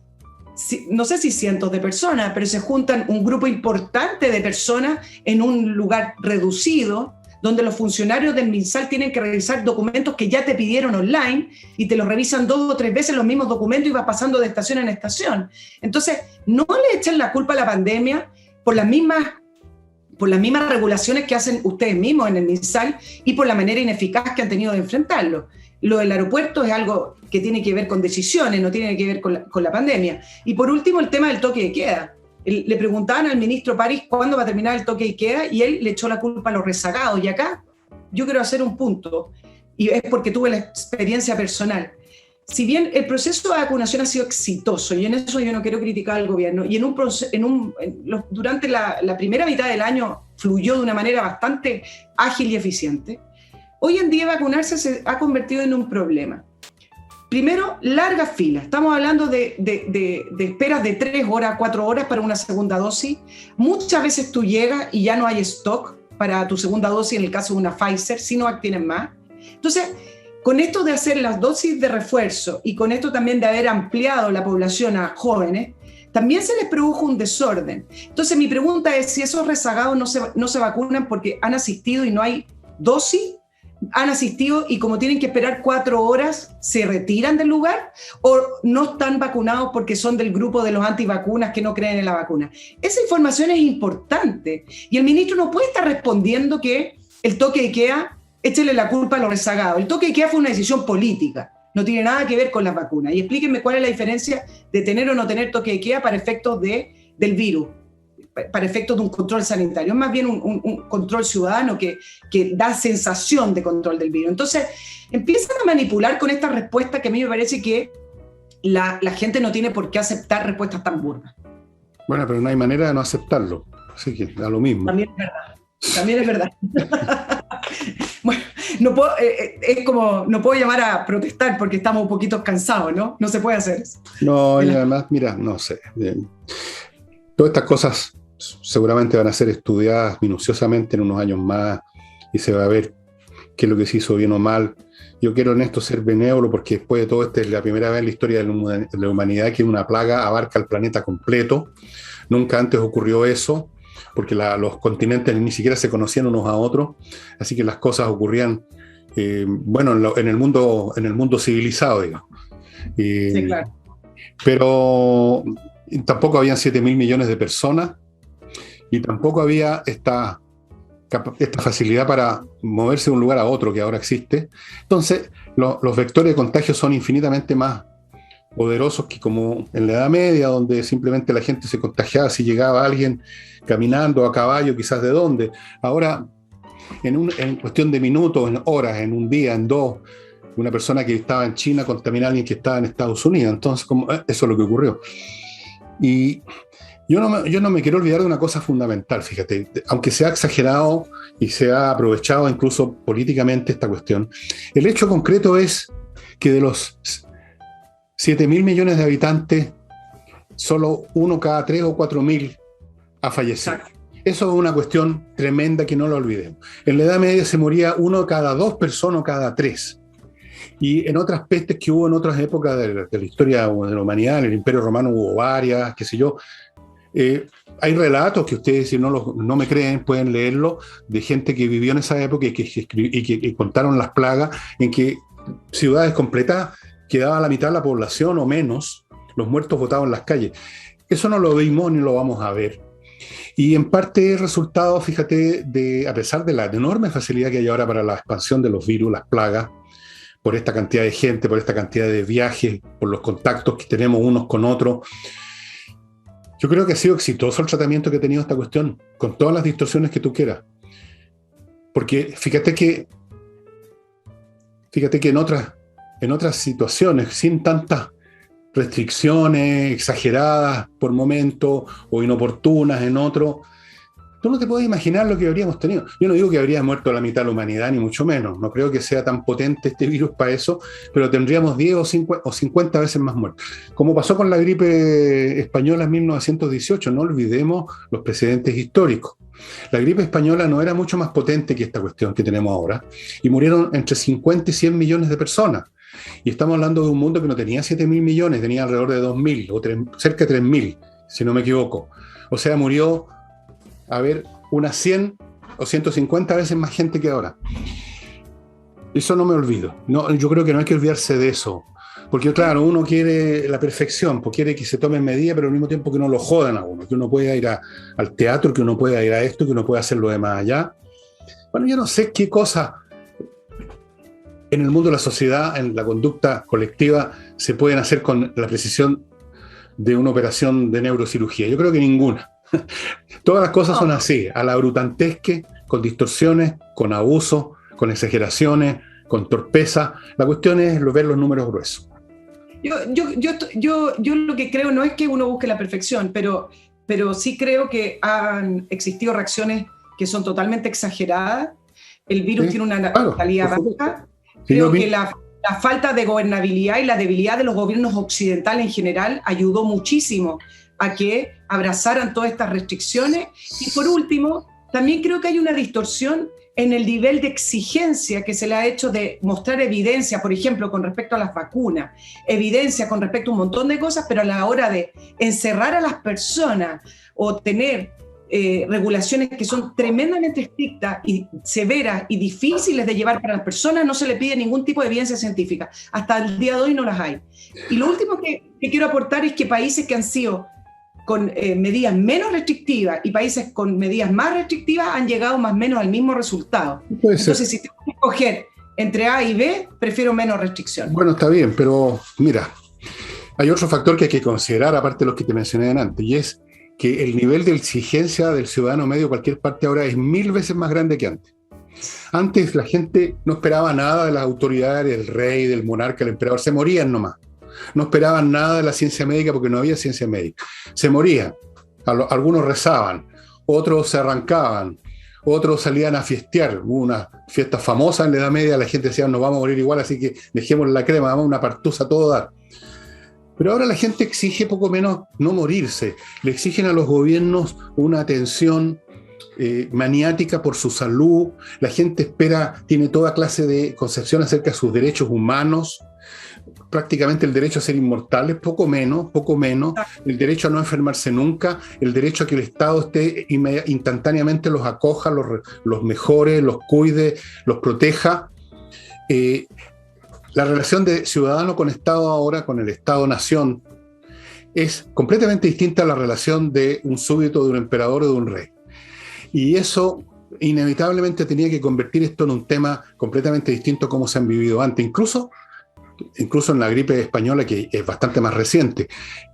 no sé si cientos de personas, pero se juntan un grupo importante de personas en un lugar reducido, donde los funcionarios del MinSal tienen que revisar documentos que ya te pidieron online y te los revisan 2 o 3 veces los mismos documentos y vas pasando de estación en estación. Entonces, no le echen la culpa a la pandemia por las mismas regulaciones que hacen ustedes mismos en el MinSal y por la manera ineficaz que han tenido de enfrentarlo. Lo del aeropuerto es algo que tiene que ver con decisiones, no tiene que ver con la pandemia. Y por último, el tema del toque de queda. Le preguntaban al ministro París cuándo va a terminar el toque de queda y él le echó la culpa a los rezagados. Y acá yo quiero hacer un punto, y es porque tuve la experiencia personal. Si bien el proceso de vacunación ha sido exitoso, y en eso yo no quiero criticar al gobierno, y durante la primera mitad del año fluyó de una manera bastante ágil y eficiente, hoy en día vacunarse se ha convertido en un problema. Primero, largas filas. Estamos hablando de esperas de 3 horas, 4 horas para una segunda dosis. Muchas veces tú llegas y ya no hay stock para tu segunda dosis, en el caso de una Pfizer, Sinovac tienen más. Entonces, con esto de hacer las dosis de refuerzo y con esto también de haber ampliado la población a jóvenes, también se les produjo un desorden. Entonces, mi pregunta es si esos rezagados no se vacunan porque han asistido y no hay dosis, han asistido y como tienen que esperar 4 horas, ¿se retiran del lugar? ¿O no están vacunados porque son del grupo de los antivacunas que no creen en la vacuna? Esa información es importante y el ministro no puede estar respondiendo que el toque de queda, échele la culpa a los rezagados. El toque de queda fue una decisión política, no tiene nada que ver con las vacunas. Y explíquenme cuál es la diferencia de tener o no tener toque de queda para efectos del virus, para efectos de un control sanitario. Es más bien un control ciudadano que da sensación de control del virus. Entonces, empiezan a manipular con esta respuesta que a mí me parece que la gente no tiene por qué aceptar respuestas tan burdas. Bueno, pero no hay manera de no aceptarlo. Así que da lo mismo. También es verdad. También es verdad. Bueno, no puedo llamar a protestar porque estamos un poquito cansados, ¿no? No se puede hacer eso. No, y además, mira, no sé. Todas estas cosas seguramente van a ser estudiadas minuciosamente en unos años más y se va a ver qué es lo que se hizo bien o mal. Yo quiero en esto ser benévolo porque después de todo esto es la primera vez en la historia de la humanidad que una plaga abarca el planeta completo. Nunca antes ocurrió eso porque los continentes ni siquiera se conocían unos a otros, así que las cosas ocurrían en el mundo civilizado, digamos. Sí, claro. Pero tampoco habían 7.000 millones de personas y tampoco había esta facilidad para moverse de un lugar a otro que ahora existe. Entonces, los vectores de contagio son infinitamente más poderosos que como en la Edad Media, donde simplemente la gente se contagiaba si llegaba alguien caminando a caballo, quizás de dónde. Ahora, en cuestión de minutos, en horas, en un día, en 2, una persona que estaba en China contamina a alguien que estaba en Estados Unidos. Entonces, eso es lo que ocurrió. Y yo no me quiero olvidar de una cosa fundamental, fíjate, aunque se ha exagerado y se ha aprovechado incluso políticamente esta cuestión, el hecho concreto es que de los 7.000 millones de habitantes, solo 1 cada 3 o 4.000 ha fallecido. Exacto. Eso es una cuestión tremenda que no lo olvidemos. En la Edad Media se moría 1 cada 2 personas o cada 3. Y en otras pestes que hubo en otras épocas de la historia de la humanidad, en el Imperio Romano hubo varias, qué sé yo. Hay relatos que ustedes, si no me creen, pueden leerlo, de gente que vivió en esa época y que contaron las plagas en que ciudades completas quedaba la mitad de la población o menos, los muertos botados en las calles. Eso no lo vimos ni lo vamos a ver. Y en parte es resultado, fíjate, a pesar de la enorme facilidad que hay ahora para la expansión de los virus, las plagas, por esta cantidad de gente, por esta cantidad de viajes, por los contactos que tenemos unos con otros. Yo creo que ha sido exitoso el tratamiento que ha tenido esta cuestión, con todas las distorsiones que tú quieras. Porque fíjate que en otras situaciones, sin tantas restricciones exageradas por momentos o inoportunas en otros, tú no te puedes imaginar lo que habríamos tenido. Yo no digo que habría muerto la mitad de la humanidad, ni mucho menos. No creo que sea tan potente este virus para eso, pero tendríamos 10 o 50 veces más muertos. Como pasó con la gripe española en 1918, no olvidemos los precedentes históricos. La gripe española no era mucho más potente que esta cuestión que tenemos ahora, y murieron entre 50 y 100 millones de personas. Y estamos hablando de un mundo que no tenía 7.000 millones, tenía alrededor de 2.000, o cerca de 3.000, si no me equivoco. O sea, murió, unas 100 o 150 veces más gente que ahora. Eso no me olvido. No, yo creo que no hay que olvidarse de eso. Porque claro, uno quiere la perfección, pues quiere que se tomen medidas, pero al mismo tiempo que no lo jodan a uno, que uno pueda ir al teatro, que uno pueda ir a esto, que uno pueda hacer lo demás allá. Bueno, yo no sé qué cosa en el mundo de la sociedad, en la conducta colectiva, se pueden hacer con la precisión de una operación de neurocirugía. Yo creo que ninguna. Todas las cosas son así, a la brutantesque, con distorsiones, con abuso, con exageraciones, con torpeza. La cuestión es ver los números gruesos. Yo lo que creo no es que uno busque la perfección, pero sí creo que han existido reacciones que son totalmente exageradas. El virus tiene una natalidad baja. Creo que la falta de gobernabilidad y la debilidad de los gobiernos occidentales en general ayudó muchísimo a que abrazaran todas estas restricciones. Y por último, también creo que hay una distorsión en el nivel de exigencia que se le ha hecho de mostrar evidencia, por ejemplo, con respecto a las vacunas, evidencia con respecto a un montón de cosas, pero a la hora de encerrar a las personas o tener regulaciones que son tremendamente estrictas y severas y difíciles de llevar para las personas, no se le pide ningún tipo de evidencia científica. Hasta el día de hoy no las hay. Y lo último que quiero aportar es que países que han sido con medidas menos restrictivas y países con medidas más restrictivas han llegado más o menos al mismo resultado. Entonces, si tengo que escoger entre A y B, prefiero menos restricción. Bueno, está bien, pero mira, hay otro factor que hay que considerar, aparte de los que te mencioné antes, y es que el nivel de exigencia del ciudadano medio de cualquier parte ahora es 1000 veces más grande que antes. Antes la gente no esperaba nada de las autoridades, del rey, del monarca, del emperador, se morían nomás. No esperaban nada de la ciencia médica porque no había ciencia médica. Se morían. Algunos rezaban, otros se arrancaban, otros salían a fiestear. Hubo una fiesta famosa en la Edad Media, la gente decía, nos vamos a morir igual, así que dejemos la crema, vamos a una partusa a todo dar. Pero ahora la gente exige poco menos no morirse. Le exigen a los gobiernos una atención maniática por su salud. La gente espera, tiene toda clase de concepción acerca de sus derechos humanos. Prácticamente el derecho a ser inmortales, poco menos, el derecho a no enfermarse nunca, el derecho a que el Estado esté instantáneamente los acoja, los mejore, los cuide, los proteja. La relación de ciudadano con Estado ahora, con el Estado-nación, es completamente distinta a la relación de un súbdito, de un emperador o de un rey. Y eso inevitablemente tenía que convertir esto en un tema completamente distinto a como se han vivido antes. Incluso en la gripe española, que es bastante más reciente,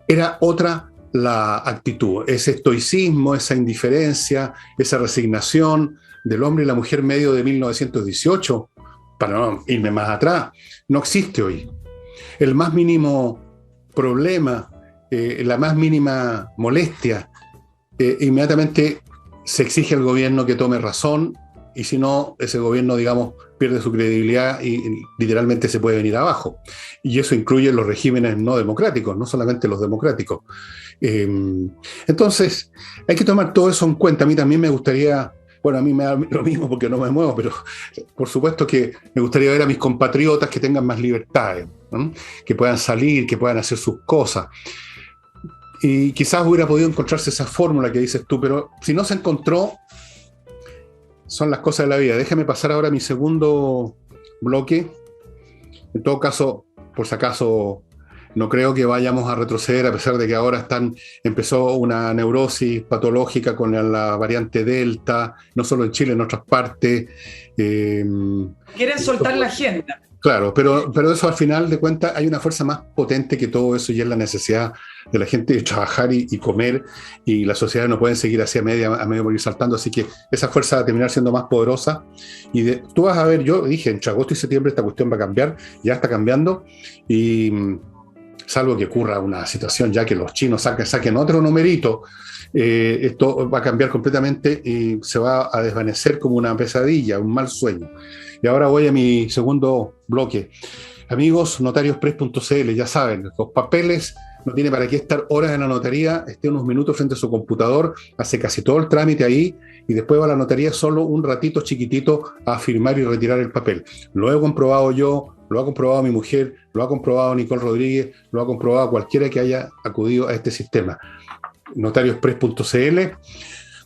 era otra la actitud, ese estoicismo, esa indiferencia, esa resignación del hombre y la mujer medio de 1918, para no irme más atrás, no existe hoy. El más mínimo problema, la más mínima molestia, inmediatamente se exige al gobierno que tome razón, y si no, ese gobierno, digamos, pierde su credibilidad y literalmente se puede venir abajo. Y eso incluye los regímenes no democráticos, no solamente los democráticos. Entonces, hay que tomar todo eso en cuenta. A mí también me gustaría, bueno, a mí me da lo mismo porque no me muevo, pero por supuesto que me gustaría ver a mis compatriotas que tengan más libertades, ¿no? Que puedan salir, que puedan hacer sus cosas. Y quizás hubiera podido encontrarse esa fórmula que dices tú, pero si no se encontró, son las cosas de la vida. Déjame pasar ahora a mi segundo bloque. En todo caso, por si acaso, no creo que vayamos a retroceder, a pesar de que ahora empezó una neurosis patológica con la variante Delta, no solo en Chile, en otras partes. Quieren soltar la agenda. Claro, pero eso al final de cuentas hay una fuerza más potente que todo eso, y es la necesidad de la gente de trabajar y comer, y las sociedades no pueden seguir así a medio morir saltando, así que esa fuerza va a terminar siendo más poderosa. Y tú vas a ver, yo dije, entre agosto y septiembre esta cuestión va a cambiar, ya está cambiando, y salvo que ocurra una situación ya que los chinos saquen otro numerito, esto va a cambiar completamente y se va a desvanecer como una pesadilla, un mal sueño. Y ahora voy a mi segundo bloque. Amigos, notariospress.cl, ya saben, los papeles, no tiene para qué estar horas en la notaría, esté unos minutos frente a su computador, hace casi todo el trámite ahí y después va a la notaría solo un ratito chiquitito a firmar y retirar el papel. Lo he comprobado yo, lo ha comprobado mi mujer, lo ha comprobado Nicole Rodríguez, lo ha comprobado cualquiera que haya acudido a este sistema. Notariospress.cl.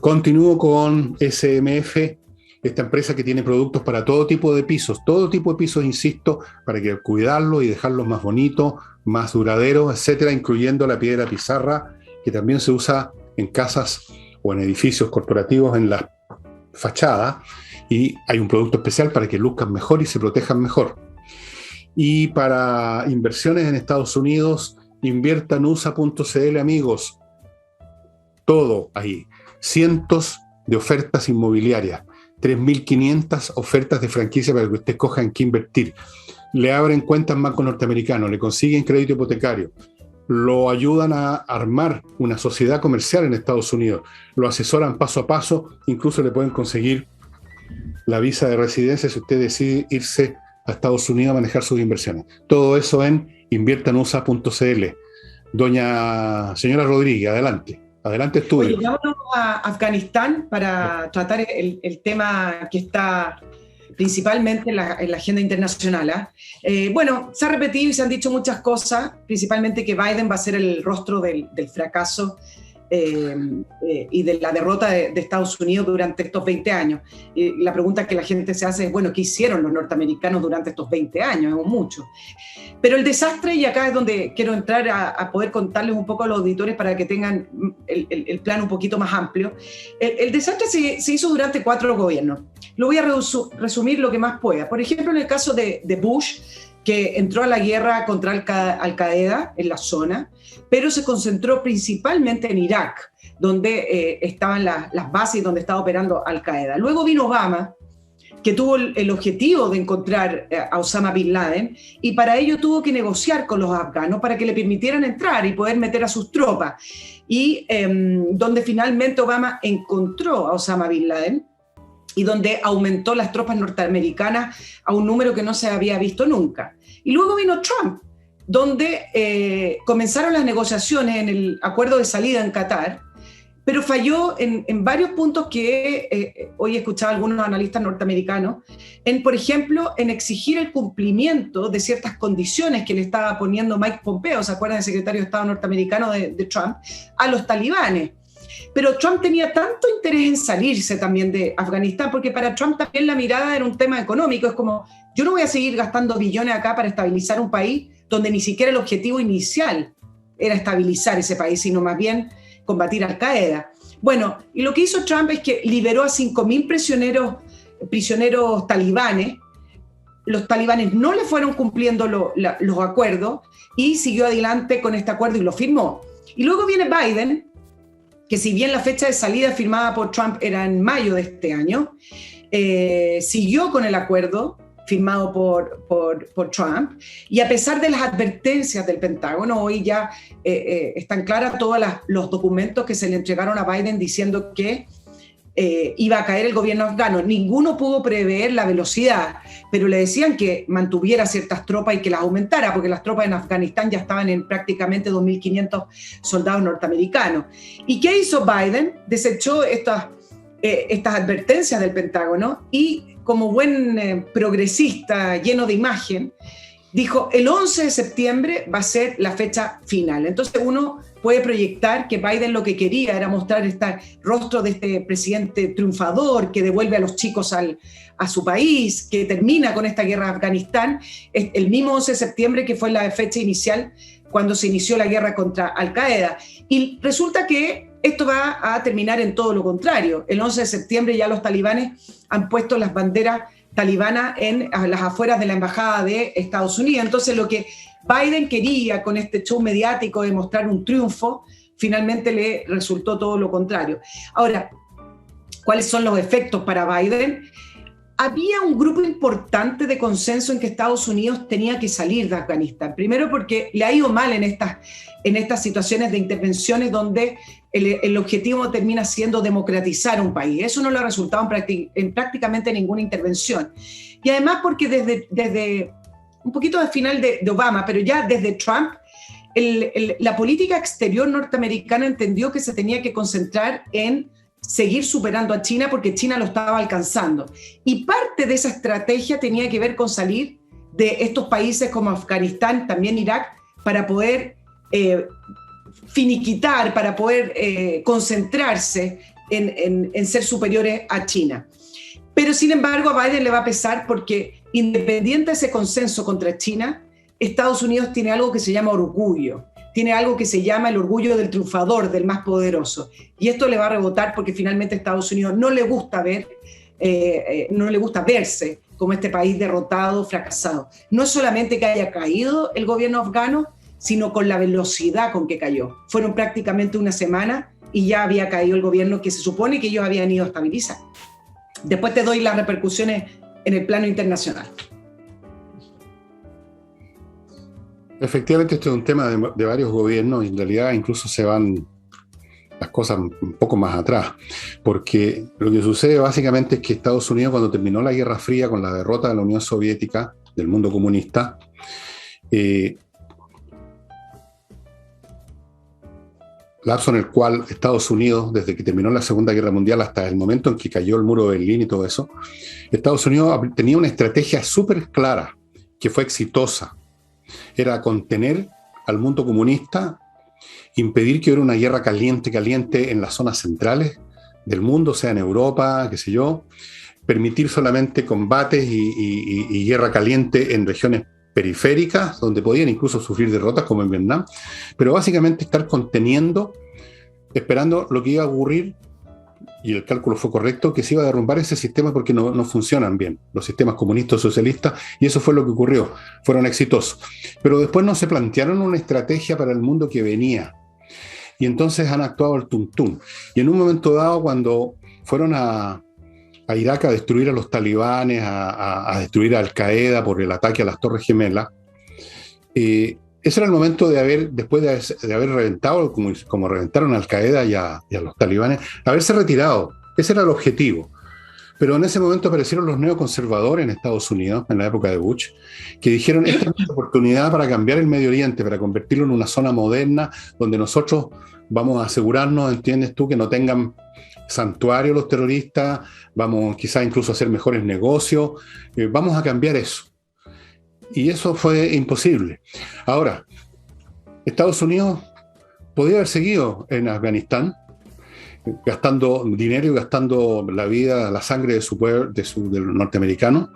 Continúo con SMF esta empresa que tiene productos para todo tipo de pisos, insisto, para que cuidarlos y dejarlos más bonitos, más duraderos, etcétera, incluyendo la piedra pizarra, que también se usa en casas o en edificios corporativos en la fachada, y hay un producto especial para que luzcan mejor y se protejan mejor. Y para inversiones en Estados Unidos, inviertan USA.cl, amigos. Todo ahí. Cientos de ofertas inmobiliarias. 3.500 ofertas de franquicia para que usted escoja en qué invertir. Le abren cuentas en bancos norteamericanos, le consiguen crédito hipotecario, lo ayudan a armar una sociedad comercial en Estados Unidos, lo asesoran paso a paso, incluso le pueden conseguir la visa de residencia si usted decide irse a Estados Unidos a manejar sus inversiones. Todo eso en inviertanusa.cl. Señora Rodríguez, adelante estudio. Oye, vámonos a Afganistán para tratar el tema que está principalmente en la agenda internacional. Bueno, se ha repetido y se han dicho muchas cosas, principalmente que Biden va a ser el rostro del fracaso y de la derrota de Estados Unidos durante estos 20 años. La pregunta que la gente se hace es, bueno, ¿qué hicieron los norteamericanos durante estos 20 años? Es mucho. Pero el desastre, y acá es donde quiero entrar a poder contarles un poco a los auditores para que tengan el plan un poquito más amplio. El desastre se hizo durante 4 gobiernos. Lo voy a resumir lo que más pueda. Por ejemplo, en el caso de Bush, que entró a la guerra contra Al-Qaeda en la zona, pero se concentró principalmente en Irak, donde estaban las bases donde estaba operando Al-Qaeda. Luego vino Obama, que tuvo el objetivo de encontrar a Osama Bin Laden, y para ello tuvo que negociar con los afganos para que le permitieran entrar y poder meter a sus tropas. Y donde finalmente Obama encontró a Osama Bin Laden, y donde aumentó las tropas norteamericanas a un número que no se había visto nunca. Y luego vino Trump, donde comenzaron las negociaciones en el acuerdo de salida en Qatar, pero falló en varios puntos que hoy he escuchado a algunos analistas norteamericanos, por ejemplo, en exigir el cumplimiento de ciertas condiciones que le estaba poniendo Mike Pompeo, ¿se acuerdan del secretario de Estado norteamericano de Trump?, a los talibanes. Pero Trump tenía tanto interés en salirse también de Afganistán, porque para Trump también la mirada era un tema económico. Es como, yo no voy a seguir gastando billones acá para estabilizar un país donde ni siquiera el objetivo inicial era estabilizar ese país, sino más bien combatir Al-Qaeda. Bueno, y lo que hizo Trump es que liberó a 5.000 prisioneros talibanes. Los talibanes no le fueron cumpliendo los acuerdos y siguió adelante con este acuerdo y lo firmó. Y luego viene Biden, que si bien la fecha de salida firmada por Trump era en mayo de este año, siguió con el acuerdo firmado por Trump, y a pesar de las advertencias del Pentágono, hoy ya están claras todos los documentos que se le entregaron a Biden diciendo que iba a caer el gobierno afgano. Ninguno pudo prever la velocidad, pero le decían que mantuviera ciertas tropas y que las aumentara, porque las tropas en Afganistán ya estaban en prácticamente 2.500 soldados norteamericanos. ¿Y qué hizo Biden? Desechó estas advertencias del Pentágono y, como buen progresista lleno de imagen, dijo, el 11 de septiembre va a ser la fecha final. Entonces uno puede proyectar que Biden lo que quería era mostrar este rostro de este presidente triunfador que devuelve a los chicos a su país, que termina con esta guerra de Afganistán, el mismo 11 de septiembre que fue la fecha inicial cuando se inició la guerra contra Al-Qaeda. Y resulta que esto va a terminar en todo lo contrario. El 11 de septiembre ya los talibanes han puesto las banderas talibanas a las afueras de la embajada de Estados Unidos. Entonces lo que Biden quería con este show mediático de mostrar un triunfo, finalmente le resultó todo lo contrario. Ahora, ¿cuáles son los efectos para Biden? Había un grupo importante de consenso en que Estados Unidos tenía que salir de Afganistán. Primero porque le ha ido mal en estas situaciones de intervenciones donde el objetivo termina siendo democratizar un país. Eso no le ha resultado en prácticamente ninguna intervención. Y además porque desde un poquito al final de Obama, pero ya desde Trump, la política exterior norteamericana entendió que se tenía que concentrar en seguir superando a China porque China lo estaba alcanzando. Y parte de esa estrategia tenía que ver con salir de estos países como Afganistán, también Irak, para poder finiquitar, para poder concentrarse en ser superiores a China. Pero sin embargo a Biden le va a pesar porque independiente de ese consenso contra China, Estados Unidos tiene algo que se llama orgullo, tiene algo que se llama el orgullo del triunfador, del más poderoso. Y esto le va a rebotar porque finalmente a Estados Unidos no le gusta verse como este país derrotado, fracasado. No solamente que haya caído el gobierno afgano, sino con la velocidad con que cayó. Fueron prácticamente una semana y ya había caído el gobierno que se supone que ellos habían ido a estabilizar. Después te doy las repercusiones en el plano internacional. Efectivamente, este es un tema de varios gobiernos y en realidad incluso se van las cosas un poco más atrás, porque lo que sucede básicamente es que Estados Unidos, cuando terminó la Guerra Fría con la derrota de la Unión Soviética, del mundo comunista, lapso en el cual Estados Unidos, desde que terminó la Segunda Guerra Mundial hasta el momento en que cayó el muro de Berlín y todo eso, Estados Unidos tenía una estrategia súper clara, que fue exitosa. Era contener al mundo comunista, impedir que hubiera una guerra caliente en las zonas centrales del mundo, sea en Europa, qué sé yo, permitir solamente combates y guerra caliente en regiones periféricas, donde podían incluso sufrir derrotas como en Vietnam, pero básicamente estar conteniendo, esperando lo que iba a ocurrir, y el cálculo fue correcto, que se iba a derrumbar ese sistema porque no funcionan bien los sistemas comunistas socialistas, y eso fue lo que ocurrió, fueron exitosos. Pero después no se plantearon una estrategia para el mundo que venía, y entonces han actuado al tuntún. Y en un momento dado, cuando fueron a Irak a destruir a los talibanes, a destruir a Al-Qaeda por el ataque a las Torres Gemelas, ese era el momento después de haber reventado, como reventaron a Al-Qaeda y a los talibanes, haberse retirado. Ese era el objetivo. Pero en ese momento aparecieron los neoconservadores en Estados Unidos, en la época de Bush, que dijeron, esta es una oportunidad para cambiar el Medio Oriente, para convertirlo en una zona moderna, donde nosotros vamos a asegurarnos, entiendes tú, que no tengan santuario los terroristas, vamos quizás incluso a hacer mejores negocios, vamos a cambiar eso. Y eso fue imposible. Ahora, Estados Unidos podía haber seguido en Afganistán, gastando dinero y gastando la vida, la sangre de su pueblo, del norteamericano,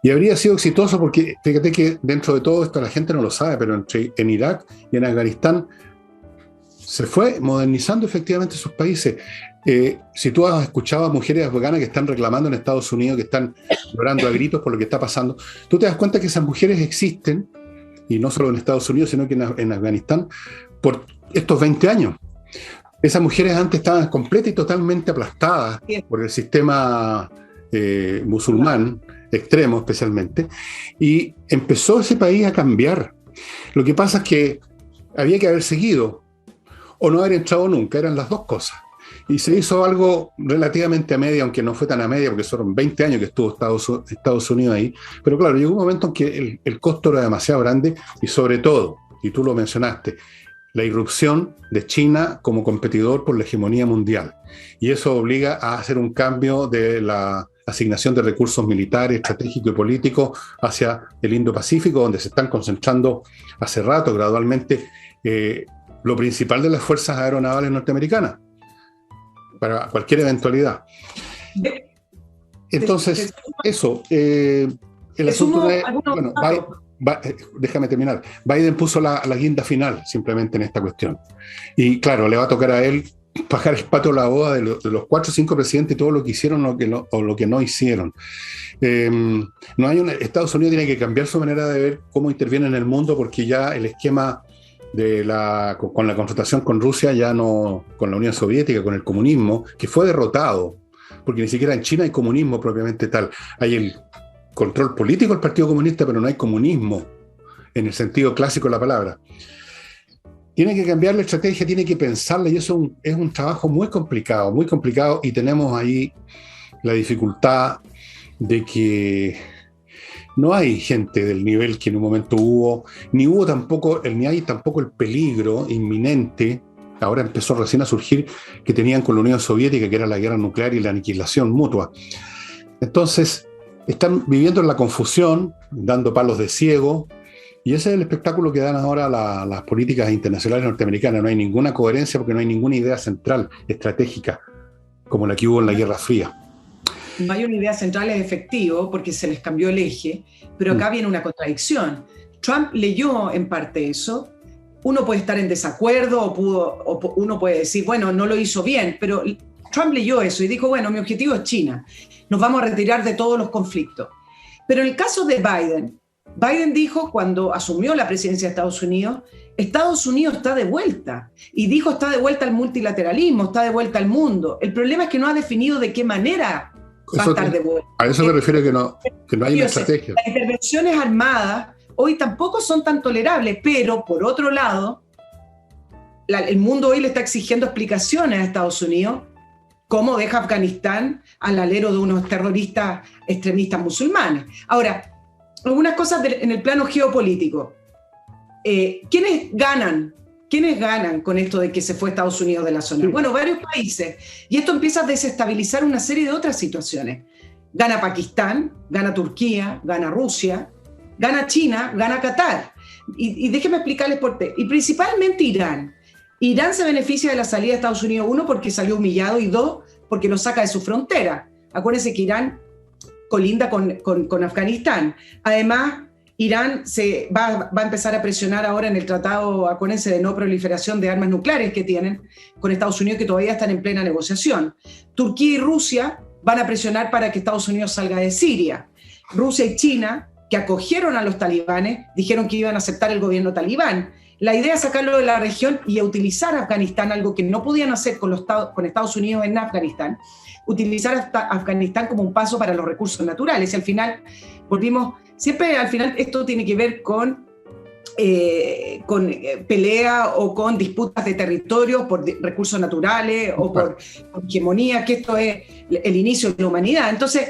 y habría sido exitoso porque, fíjate que dentro de todo esto la gente no lo sabe, pero en Irak y en Afganistán se fue modernizando efectivamente sus países. Si tú has escuchado a mujeres afganas que están reclamando en Estados Unidos, que están llorando a gritos por lo que está pasando, tú te das cuenta que esas mujeres existen, y no solo en Estados Unidos, sino que en Afganistán, por estos 20 años. Esas mujeres antes estaban completamente y totalmente aplastadas por el sistema musulmán, extremo especialmente, y empezó ese país a cambiar. Lo que pasa es que había que haber seguido, o no haber entrado nunca, eran las dos cosas. Y se hizo algo relativamente a media, aunque no fue tan a media, porque fueron 20 años que estuvo Estados Unidos ahí. Pero claro, llegó un momento en que el costo era demasiado grande y sobre todo, y tú lo mencionaste, la irrupción de China como competidor por la hegemonía mundial. Y eso obliga a hacer un cambio de la asignación de recursos militares, estratégicos y políticos hacia el Indo-Pacífico, donde se están concentrando hace rato, gradualmente, lo principal de las fuerzas aeronavales norteamericanas, para cualquier eventualidad. Entonces, eso, el asunto de... Bueno, déjame terminar. Biden puso la guinda final simplemente en esta cuestión. Y claro, le va a tocar a él bajar el pato a la boda de los 4 o 5 presidentes y todo lo que hicieron o lo que no hicieron. Estados Unidos tiene que cambiar su manera de ver cómo interviene en el mundo, porque ya el esquema con la confrontación con Rusia, ya no con la Unión Soviética, con el comunismo, que fue derrotado, porque ni siquiera en China hay comunismo propiamente tal. Hay el control político del Partido Comunista, pero no hay comunismo en el sentido clásico de la palabra. Tiene que cambiar la estrategia, tiene que pensarla, y eso es un trabajo muy complicado, y tenemos ahí la dificultad de que no hay gente del nivel que en un momento hubo, ni hay tampoco el peligro inminente, ahora empezó recién a surgir, que tenían con la Unión Soviética, que era la guerra nuclear y la aniquilación mutua. Entonces, están viviendo en la confusión, dando palos de ciego, y ese es el espectáculo que dan ahora las políticas internacionales norteamericanas. No hay ninguna coherencia porque no hay ninguna idea central, estratégica, como la que hubo en la Guerra Fría. no hay una idea central, es efectivo, porque se les cambió el eje, pero acá viene una contradicción. Trump leyó en parte eso. Uno puede estar en desacuerdo o uno puede decir, bueno, no lo hizo bien, pero Trump leyó eso y dijo, bueno, mi objetivo es China, nos vamos a retirar de todos los conflictos. Pero en el caso de Biden dijo cuando asumió la presidencia de Estados Unidos está de vuelta, y dijo está de vuelta al multilateralismo, está de vuelta al mundo. El problema es que no ha definido de qué manera va a estar de vuelta. A eso me refiero que no hay una estrategia. Las intervenciones armadas hoy tampoco son tan tolerables, pero por otro lado, el mundo hoy le está exigiendo explicaciones a Estados Unidos cómo deja Afganistán al alero de unos terroristas extremistas musulmanes. Ahora, algunas cosas en el plano geopolítico. ¿Quiénes ganan con esto de que se fue Estados Unidos de la zona? Sí. Bueno, varios países. Y esto empieza a desestabilizar una serie de otras situaciones. Gana Pakistán, gana Turquía, gana Rusia, gana China, gana Qatar. Y déjenme explicarles por qué. Y principalmente Irán. Irán se beneficia de la salida de Estados Unidos, uno, porque salió humillado, y dos, porque lo saca de su frontera. Acuérdense que Irán colinda con Afganistán. Además, Irán va a empezar a presionar ahora en el tratado, acuérdense, de no proliferación de armas nucleares que tienen con Estados Unidos, que todavía están en plena negociación. Turquía y Rusia van a presionar para que Estados Unidos salga de Siria. Rusia y China, que acogieron a los talibanes, dijeron que iban a aceptar el gobierno talibán. La idea es sacarlo de la región y utilizar Afganistán, algo que no podían hacer con Estados Unidos en Afganistán, utilizar Afganistán como un paso para los recursos naturales. Y al final siempre al final esto tiene que ver con pelea o con disputas de territorios por recursos naturales o por hegemonía, que esto es el inicio de la humanidad. Entonces,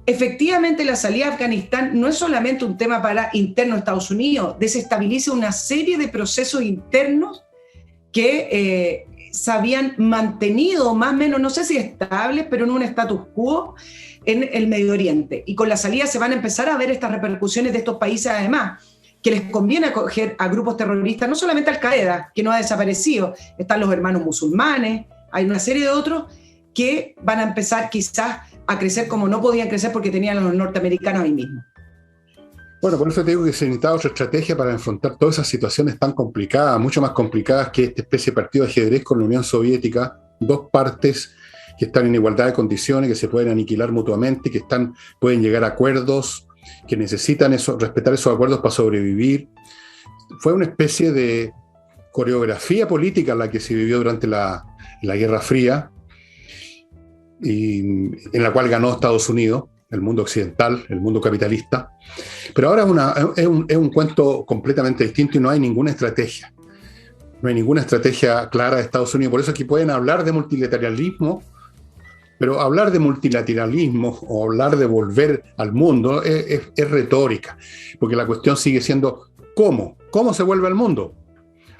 efectivamente, la salida de Afganistán no es solamente un tema para interno a Estados Unidos, desestabiliza una serie de procesos internos que se habían mantenido más o menos, no sé si estables, pero en un status quo en el Medio Oriente. Y con la salida se van a empezar a ver estas repercusiones de estos países, además, que les conviene acoger a grupos terroristas, no solamente Al-Qaeda, que no ha desaparecido, están los hermanos musulmanes, hay una serie de otros que van a empezar quizás a crecer como no podían crecer porque tenían a los norteamericanos ahí mismo. Bueno, por eso te digo que se necesitaba otra estrategia para enfrentar todas esas situaciones tan complicadas, mucho más complicadas que esta especie de partido de ajedrez con la Unión Soviética, dos partes que están en igualdad de condiciones, que se pueden aniquilar mutuamente, que pueden llegar a acuerdos, que necesitan respetar esos acuerdos para sobrevivir. Fue una especie de coreografía política la que se vivió durante la Guerra Fría, y en la cual ganó Estados Unidos, el mundo occidental, el mundo capitalista. Pero ahora es un cuento completamente distinto y no hay ninguna estrategia. No hay ninguna estrategia clara de Estados Unidos. Por eso es que pueden hablar de multilateralismo, pero hablar de multilateralismo o hablar de volver al mundo es retórica, porque la cuestión sigue siendo ¿cómo? ¿Cómo se vuelve al mundo?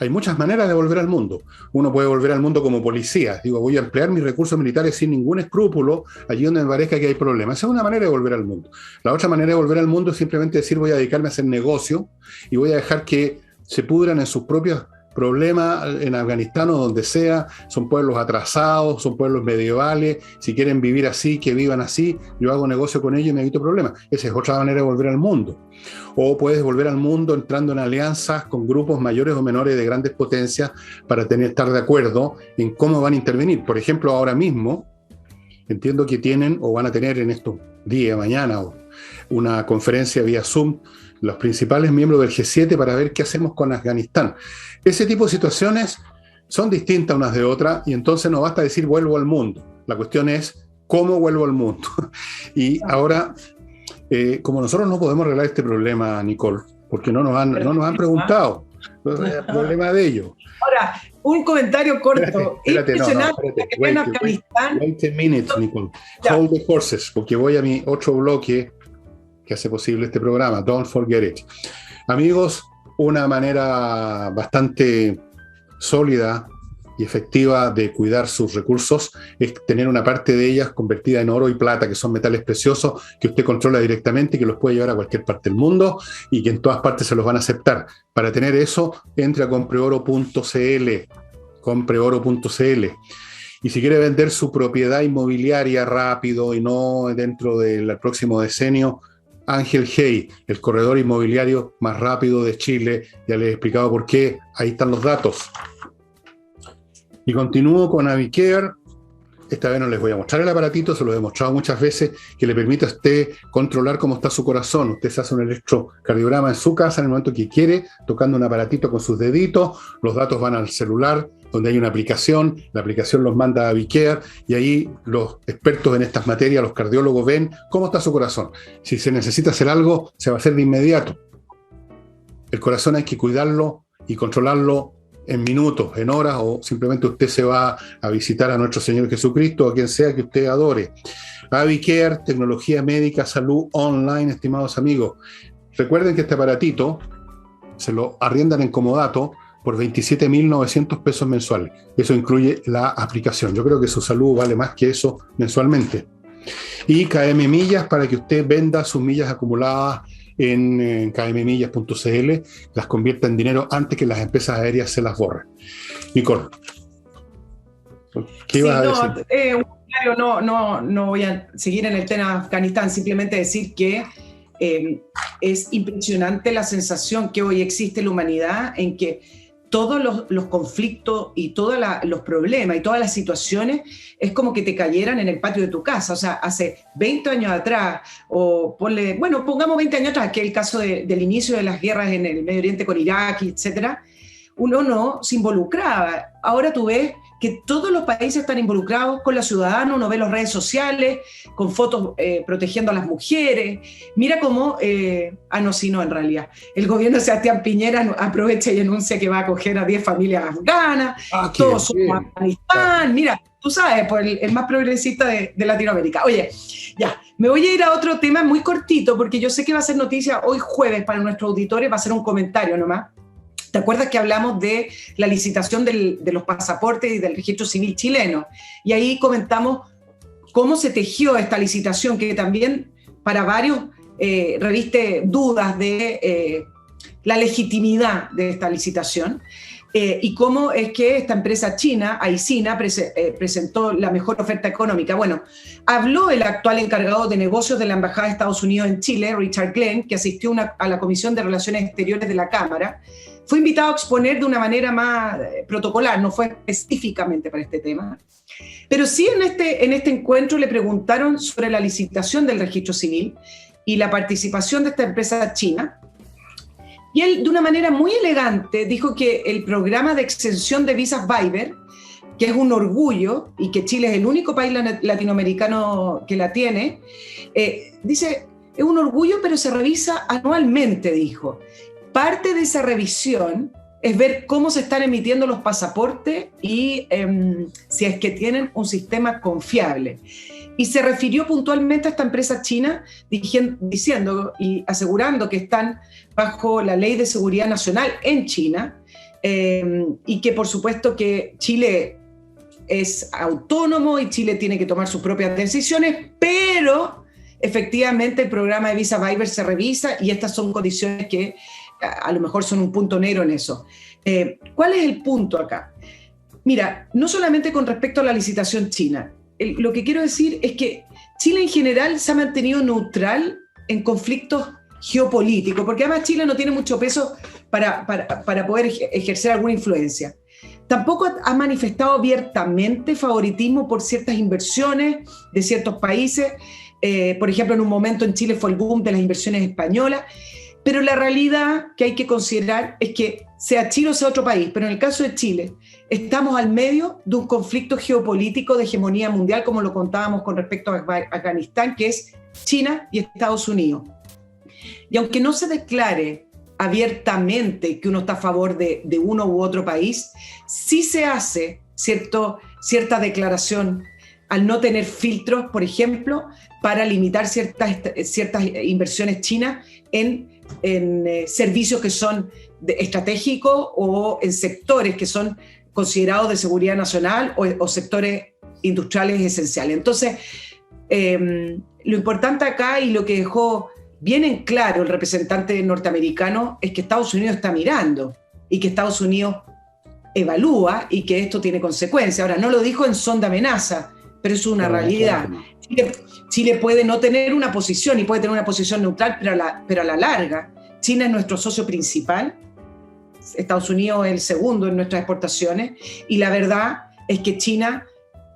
Hay muchas maneras de volver al mundo. Uno puede volver al mundo como policía. Digo, voy a emplear mis recursos militares sin ningún escrúpulo allí donde me parezca que hay problemas. Esa es una manera de volver al mundo. La otra manera de volver al mundo es simplemente decir, voy a dedicarme a hacer negocio y voy a dejar que se pudran en sus propios problemas en Afganistán o donde sea. Son pueblos atrasados, son pueblos medievales. Si quieren vivir así, que vivan así. Yo hago negocio con ellos y me evito problemas. Esa es otra manera de volver al mundo. O puedes volver al mundo entrando en alianzas con grupos mayores o menores de grandes potencias para estar de acuerdo en cómo van a intervenir. Por ejemplo, ahora mismo entiendo que tienen o van a tener en estos días, mañana, una conferencia vía Zoom los principales miembros del G7 para ver qué hacemos con Afganistán. Ese tipo de situaciones son distintas unas de otras y entonces no basta decir vuelvo al mundo. La cuestión es cómo vuelvo al mundo. Y ahora, como nosotros no podemos arreglar este problema, Nicole, porque no nos han preguntado, el problema de ellos. Ahora, un comentario corto. Espérate, impresionante que en Afganistán. Wait a minute, Nicole. Hold the horses, porque voy a mi otro bloque que hace posible este programa. Don't forget it. Amigos, una manera bastante sólida y efectiva de cuidar sus recursos es tener una parte de ellas convertida en oro y plata, que son metales preciosos que usted controla directamente y que los puede llevar a cualquier parte del mundo y que en todas partes se los van a aceptar. Para tener eso, entre a compreoro.cl. Y si quiere vender su propiedad inmobiliaria rápido y no dentro del próximo decenio, Ángel Hey, el corredor inmobiliario más rápido de Chile, ya les he explicado por qué, ahí están los datos. Y continúo con Avicare. Esta vez no les voy a mostrar el aparatito, se lo he mostrado muchas veces, que le permite a usted controlar cómo está su corazón. Usted se hace un electrocardiograma en su casa en el momento que quiere, tocando un aparatito con sus deditos, los datos van al celular, donde hay una aplicación, la aplicación los manda a Avicare, y ahí los expertos en estas materias, los cardiólogos, ven cómo está su corazón. Si se necesita hacer algo, se va a hacer de inmediato. El corazón hay que cuidarlo y controlarlo en minutos, en horas, o simplemente usted se va a visitar a nuestro Señor Jesucristo, a quien sea que usted adore. Avicare, tecnología médica, salud online, estimados amigos. Recuerden que este aparatito se lo arriendan en comodato por 27.900 pesos mensuales. Eso incluye la aplicación. Yo creo que su salud vale más que eso mensualmente. Y KM Millas para que usted venda sus millas acumuladas en kmmillas.cl, las convierta en dinero antes que las empresas aéreas se las borren. Nicole, ¿qué ibas a decir? No voy a seguir en el tema de Afganistán, simplemente decir que es impresionante la sensación que hoy existe en la humanidad en que todos los conflictos y todos los problemas y todas las situaciones es como que te cayeran en el patio de tu casa. O sea, hace 20 años atrás, pongamos 20 años atrás, que es el caso del inicio de las guerras en el Medio Oriente con Irak, etcétera, uno no se involucraba. Ahora tú ves que todos los países están involucrados con los ciudadanos, uno ve las redes sociales con fotos protegiendo a las mujeres. Mira cómo, no, en realidad, el gobierno de Sebastián Piñera aprovecha y anuncia que va a acoger a 10 familias afganas, todos son Afganistán, mira, tú sabes, pues el más progresista de Latinoamérica. Oye, ya, me voy a ir a otro tema muy cortito, porque yo sé que va a ser noticia hoy jueves para nuestros auditores, va a ser un comentario nomás. ¿Te acuerdas que hablamos de la licitación de los pasaportes y del registro civil chileno? Y ahí comentamos cómo se tejió esta licitación, que también para varios reviste dudas de la legitimidad de esta licitación, y cómo es que esta empresa china, Aicina, presentó la mejor oferta económica. Bueno, habló el actual encargado de negocios de la Embajada de Estados Unidos en Chile, Richard Glenn, que asistió a la Comisión de Relaciones Exteriores de la Cámara. Fue invitado a exponer de una manera más protocolar, no fue específicamente para este tema. Pero sí en este encuentro le preguntaron sobre la licitación del registro civil y la participación de esta empresa china. Y él, de una manera muy elegante, dijo que el programa de exención de visas Waiver, que es un orgullo y que Chile es el único país latinoamericano que la tiene, dice, es un orgullo, pero se revisa anualmente, dijo. Parte de esa revisión es ver cómo se están emitiendo los pasaportes y si es que tienen un sistema confiable. Y se refirió puntualmente a esta empresa china diciendo y asegurando que están bajo la Ley de Seguridad Nacional en China, y que por supuesto que Chile es autónomo y Chile tiene que tomar sus propias decisiones, pero efectivamente el programa de visa Waiver se revisa y estas son condiciones que a lo mejor son un punto negro en eso. ¿Cuál es el punto acá? Mira, no solamente con respecto a la licitación china, lo que quiero decir es que Chile en general se ha mantenido neutral en conflictos geopolíticos, porque además Chile no tiene mucho peso para poder ejercer alguna influencia. Tampoco ha manifestado abiertamente favoritismo por ciertas inversiones de ciertos países. Por ejemplo, en un momento en Chile fue el boom de las inversiones españolas. Pero la realidad que hay que considerar es que sea Chile o sea otro país, pero en el caso de Chile, estamos al medio de un conflicto geopolítico de hegemonía mundial, como lo contábamos con respecto a Afganistán, que es China y Estados Unidos. Y aunque no se declare abiertamente que uno está a favor de uno u otro país, sí se hace cierta declaración al no tener filtros, por ejemplo, para limitar ciertas inversiones chinas en servicios que son estratégicos o en sectores que son considerados de seguridad nacional o sectores industriales esenciales. Entonces, lo importante acá y lo que dejó bien en claro el representante norteamericano es que Estados Unidos está mirando y que Estados Unidos evalúa y que esto tiene consecuencias. Ahora, no lo dijo en son de amenaza, pero es una realidad. Chile puede no tener una posición y puede tener una posición neutral, pero a la larga, China es nuestro socio principal, Estados Unidos es el segundo en nuestras exportaciones, y la verdad es que China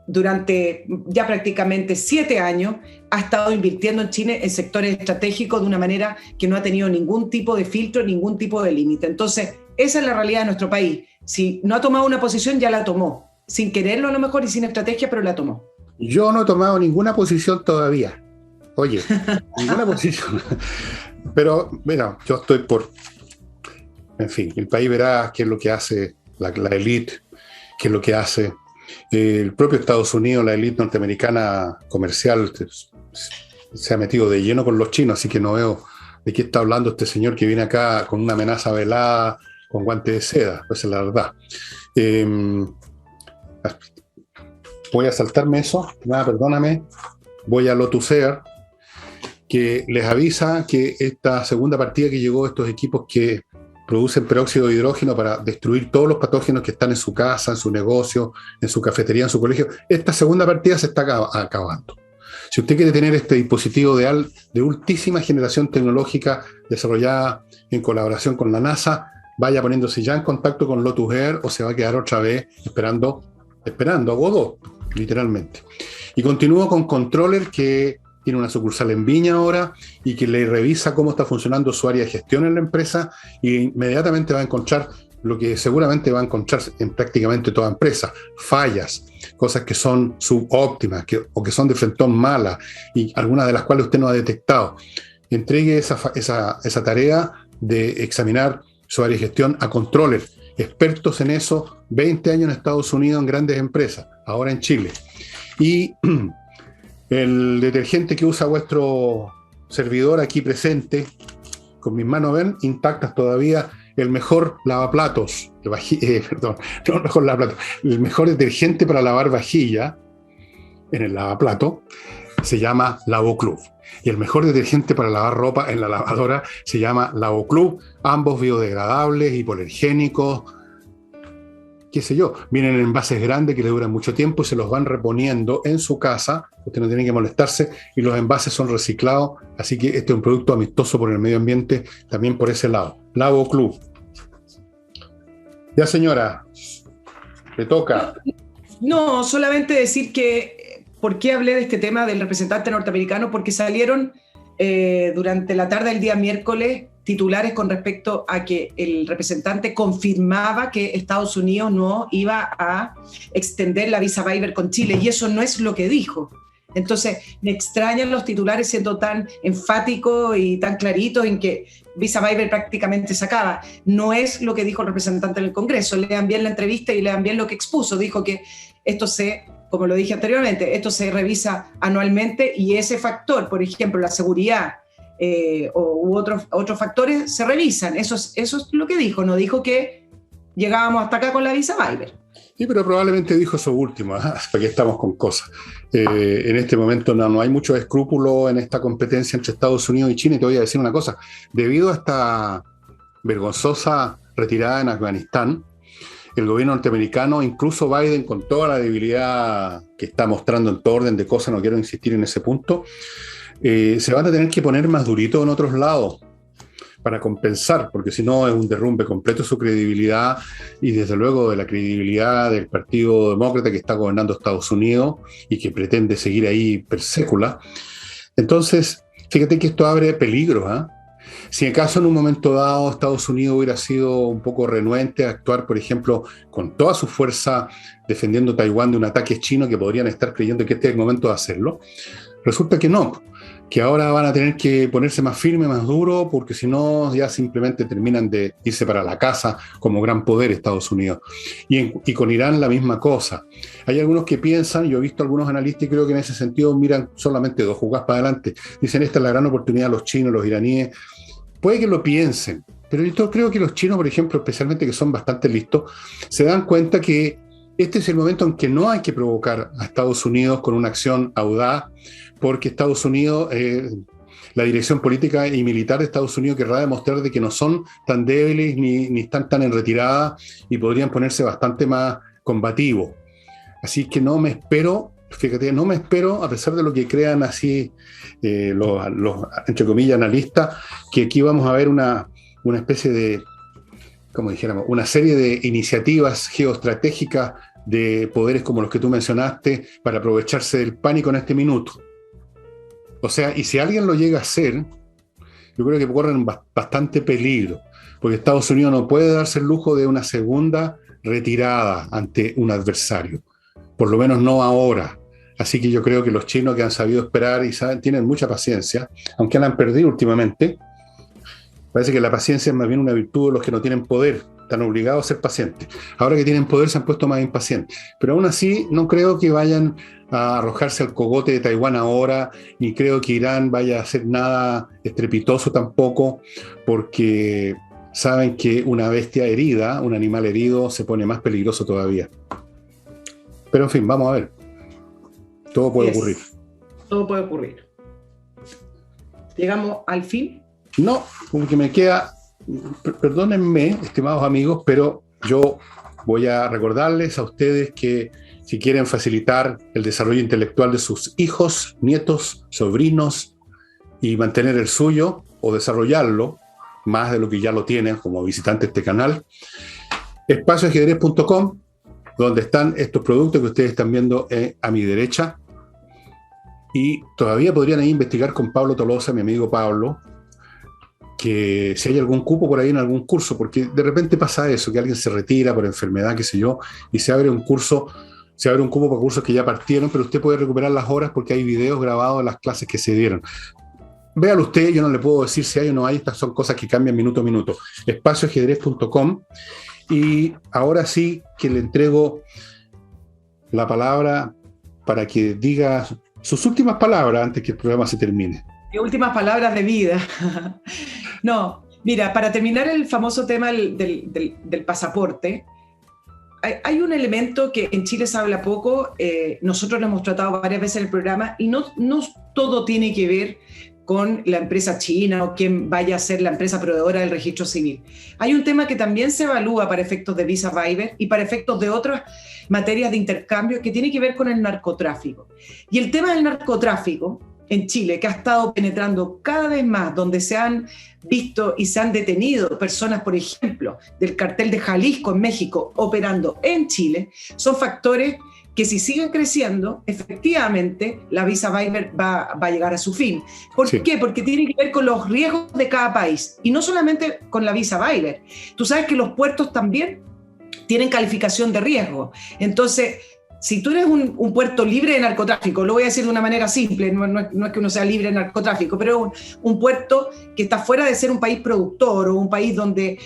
durante ya prácticamente 7 años ha estado invirtiendo en China en sectores estratégicos de una manera que no ha tenido ningún tipo de filtro, ningún tipo de límite. Entonces, esa es la realidad de nuestro país. Si no ha tomado una posición, ya la tomó, sin quererlo a lo mejor y sin estrategia, pero la tomó. Yo no he tomado ninguna posición todavía. Oye, ninguna posición. Pero, mira, yo estoy por... En fin, el país verá qué es lo que hace la élite, qué es lo que hace el propio Estados Unidos, la élite norteamericana comercial se ha metido de lleno con los chinos, así que no veo de qué está hablando este señor que viene acá con una amenaza velada, con guantes de seda, pues es la verdad. Voy a saltarme eso, perdóname, voy a Lotus Air, que les avisa que esta segunda partida que llegó, estos equipos que producen peróxido de hidrógeno para destruir todos los patógenos que están en su casa, en su negocio, en su cafetería, en su colegio, esta segunda partida se está acabando. Si usted quiere tener este dispositivo de ultísima generación tecnológica desarrollada en colaboración con la NASA, vaya poniéndose ya en contacto con Lotus Air o se va a quedar otra vez esperando a Godot, literalmente. Y continúo con Controller, que tiene una sucursal en Viña ahora y que le revisa cómo está funcionando su área de gestión en la empresa, y inmediatamente va a encontrar lo que seguramente va a encontrar en prácticamente toda empresa: fallas, cosas que son subóptimas o que son de frentón malas y algunas de las cuales usted no ha detectado. Entregue esa tarea de examinar su área de gestión a Controller, expertos en eso, 20 años en Estados Unidos en grandes empresas, ahora en Chile. Y el detergente que usa vuestro servidor aquí presente, con mis manos ven intactas todavía, el mejor lavaplatos, el mejor detergente para lavar vajilla en el lavaplato se llama Lavoclub. Y el mejor detergente para lavar ropa en la lavadora se llama Lavoclub, ambos biodegradables, hipoalergénicos, qué sé yo, vienen en envases grandes que le duran mucho tiempo y se los van reponiendo en su casa, usted no tiene que molestarse, y los envases son reciclados, así que este es un producto amistoso por el medio ambiente, también por ese lado. Lavoclub. Ya, señora, le toca. No, solamente decir que, ¿por qué hablé de este tema del representante norteamericano? Porque salieron durante la tarde del día miércoles titulares con respecto a que el representante confirmaba que Estados Unidos no iba a extender la visa waiver con Chile, y eso no es lo que dijo. Entonces, me extrañan los titulares siendo tan enfáticos y tan claritos en que visa waiver prácticamente se acaba. No es lo que dijo el representante en el Congreso. Lean bien la entrevista y lean bien lo que expuso. Dijo que esto como lo dije anteriormente, esto se revisa anualmente, y ese factor, por ejemplo, la seguridad, u otros factores se revisan. Eso es lo que dijo. No dijo que llegábamos hasta acá con la visa waiver. Sí, pero probablemente dijo eso último, porque estamos con cosas. En este momento no hay mucho escrúpulo en esta competencia entre Estados Unidos y China, y te voy a decir una cosa: debido a esta vergonzosa retirada en Afganistán, el gobierno norteamericano, incluso Biden, con toda la debilidad que está mostrando en todo orden de cosas, no quiero insistir en ese punto, se van a tener que poner más durito en otros lados para compensar, porque si no es un derrumbe completo su credibilidad, y desde luego de la credibilidad del Partido Demócrata que está gobernando Estados Unidos y que pretende seguir ahí per sécula. Entonces, fíjate que esto abre peligros, Si acaso en un momento dado Estados Unidos hubiera sido un poco renuente a actuar, por ejemplo, con toda su fuerza defendiendo Taiwán de un ataque chino, que podrían estar creyendo que este es el momento de hacerlo, resulta que no, que ahora van a tener que ponerse más firme, más duro, porque si no ya simplemente terminan de irse para la casa como gran poder Estados Unidos. Y con Irán la misma cosa. Hay algunos que piensan, yo he visto algunos analistas y creo que en ese sentido miran solamente 2 jugadas para adelante. Dicen, esta es la gran oportunidad de los chinos, los iraníes. Puede que lo piensen, pero yo creo que los chinos, por ejemplo, especialmente, que son bastante listos, se dan cuenta que este es el momento en que no hay que provocar a Estados Unidos con una acción audaz, porque Estados Unidos le la dirección política y militar de Estados Unidos querrá demostrar de que no son tan débiles ni están tan en retirada y podrían ponerse bastante más combativos. Así que no me espero, fíjate, no me espero, a pesar de lo que crean así los, entre comillas, analistas, que aquí vamos a ver una especie de, como dijéramos, una serie de iniciativas geoestratégicas de poderes como los que tú mencionaste para aprovecharse del pánico en este minuto. O sea, y si alguien lo llega a hacer, yo creo que corren bastante peligro, porque Estados Unidos no puede darse el lujo de una segunda retirada ante un adversario, por lo menos no ahora. Así que yo creo que los chinos, que han sabido esperar y tienen mucha paciencia, aunque la han perdido últimamente, parece que la paciencia es más bien una virtud de los que no tienen poder, están obligados a ser pacientes. Ahora que tienen poder se han puesto más impacientes. Pero aún así no creo que vayan a arrojarse al cogote de Taiwán ahora, ni creo que Irán vaya a hacer nada estrepitoso tampoco, porque saben que una bestia herida, un animal herido, se pone más peligroso todavía. Pero en fin, vamos a ver. Todo puede ocurrir. Todo puede ocurrir. ¿Llegamos al fin? No, porque me queda, perdónenme, estimados amigos, pero yo voy a recordarles a ustedes que si quieren facilitar el desarrollo intelectual de sus hijos, nietos, sobrinos y mantener el suyo o desarrollarlo más de lo que ya lo tienen como visitante de este canal, espacioajedrez.com, donde están estos productos que ustedes están viendo a mi derecha. Y todavía podrían ahí investigar con Pablo Tolosa, mi amigo Pablo, que si hay algún cupo por ahí en algún curso, porque de repente pasa eso, que alguien se retira por enfermedad, qué sé yo, y se abre un curso, se abre un cupo para cursos que ya partieron, pero usted puede recuperar las horas porque hay videos grabados de las clases que se dieron. Véalo usted, yo no le puedo decir si hay o no hay, estas son cosas que cambian minuto a minuto. Espacioajedrez.com. Y ahora sí que le entrego la palabra para que diga sus últimas palabras antes que el programa se termine. Mis últimas palabras de vida. No, mira, para terminar el famoso tema del pasaporte, hay un elemento que en Chile se habla poco, nosotros lo hemos tratado varias veces en el programa, y no todo tiene que ver con la empresa china o quién vaya a ser la empresa proveedora del registro civil. Hay un tema que también se evalúa para efectos de Visa Waiver y para efectos de otras materias de intercambio que tiene que ver con el narcotráfico. Y el tema del narcotráfico en Chile, que ha estado penetrando cada vez más, donde se han visto y se han detenido personas, por ejemplo, del cartel de Jalisco en México operando en Chile, son factores que si siguen creciendo, efectivamente, la Visa Waiver va a llegar a su fin. ¿Por qué? Porque tiene que ver con los riesgos de cada país, y no solamente con la Visa Waiver. Tú sabes que los puertos también tienen calificación de riesgo. Entonces, si tú eres un puerto libre de narcotráfico, lo voy a decir de una manera simple, no es que uno sea libre de narcotráfico, pero un puerto que está fuera de ser un país productor o un país donde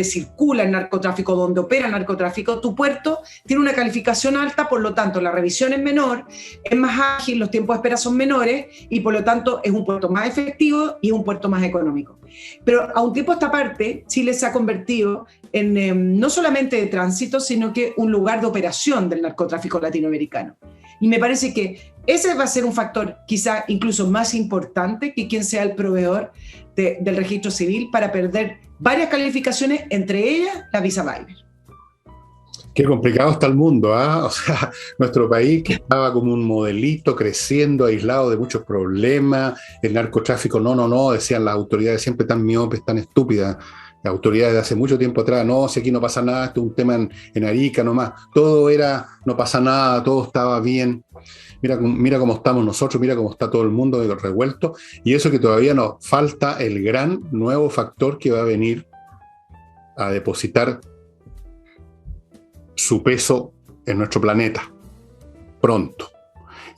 circula el narcotráfico, donde opera el narcotráfico, tu puerto tiene una calificación alta, por lo tanto la revisión es menor, es más ágil, los tiempos de espera son menores y por lo tanto es un puerto más efectivo y un puerto más económico. Pero a un tiempo a esta parte, Chile se ha convertido en no solamente de tránsito, sino que un lugar de operación del narcotráfico latinoamericano. Y me parece que ese va a ser un factor quizá incluso más importante que quien sea el proveedor del registro civil para perder varias calificaciones, entre ellas la Visa Waiver. Qué complicado está el mundo, ¿ah? ¿Eh? O sea, nuestro país que estaba como un modelito creciendo, aislado de muchos problemas, el narcotráfico, no, decían las autoridades siempre tan miopes, tan estúpidas. Las autoridades de hace mucho tiempo atrás, no, si aquí no pasa nada, esto es un tema en Arica nomás, todo era, no pasa nada, todo estaba bien. Mira cómo estamos nosotros, mira cómo está todo el mundo revuelto, y eso que todavía nos falta el gran nuevo factor que va a venir a depositar su peso en nuestro planeta pronto.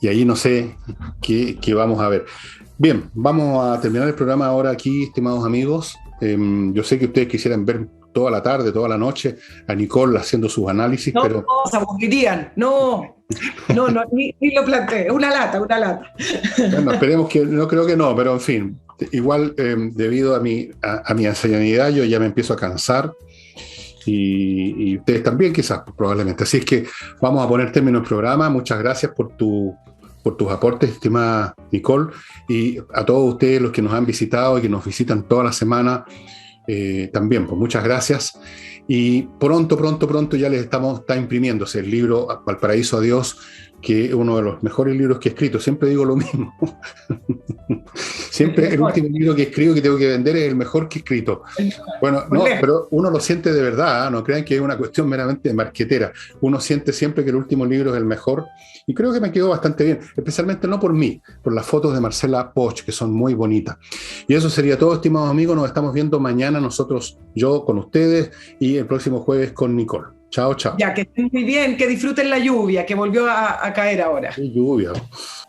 Y ahí no sé qué vamos a ver. Bien, vamos a terminar el programa ahora aquí, estimados amigos. Yo sé que ustedes quisieran ver toda la tarde, toda la noche a Nicole haciendo sus análisis, pero... No, se aburrirían, no, ni lo planteé, una lata. Bueno, esperemos que, no creo que no, pero en fin, igual debido a mi ancianidad yo ya me empiezo a cansar y ustedes también quizás, probablemente. Así es que vamos a poner término al programa. Muchas gracias por tu por tus aportes, estimada Nicole, y a todos ustedes los que nos han visitado y que nos visitan toda la semana, también, pues muchas gracias. Y pronto ya está imprimiéndose el libro Valparaíso Adiós, que es uno de los mejores libros que he escrito. Siempre digo lo mismo. Siempre el último libro que escribo que tengo que vender es el mejor que he escrito. Bueno, no, pero uno lo siente de verdad, ¿eh? No crean que es una cuestión meramente marquetera. Uno siente siempre que el último libro es el mejor, y creo que me quedó bastante bien, especialmente no por mí, por las fotos de Marcela Poch, que son muy bonitas. Y eso sería todo, estimados amigos. Nos estamos viendo mañana yo con ustedes, y el próximo jueves con Nicole. Chao. Ya, que estén muy bien, que disfruten la lluvia, que volvió a caer ahora. Qué lluvia.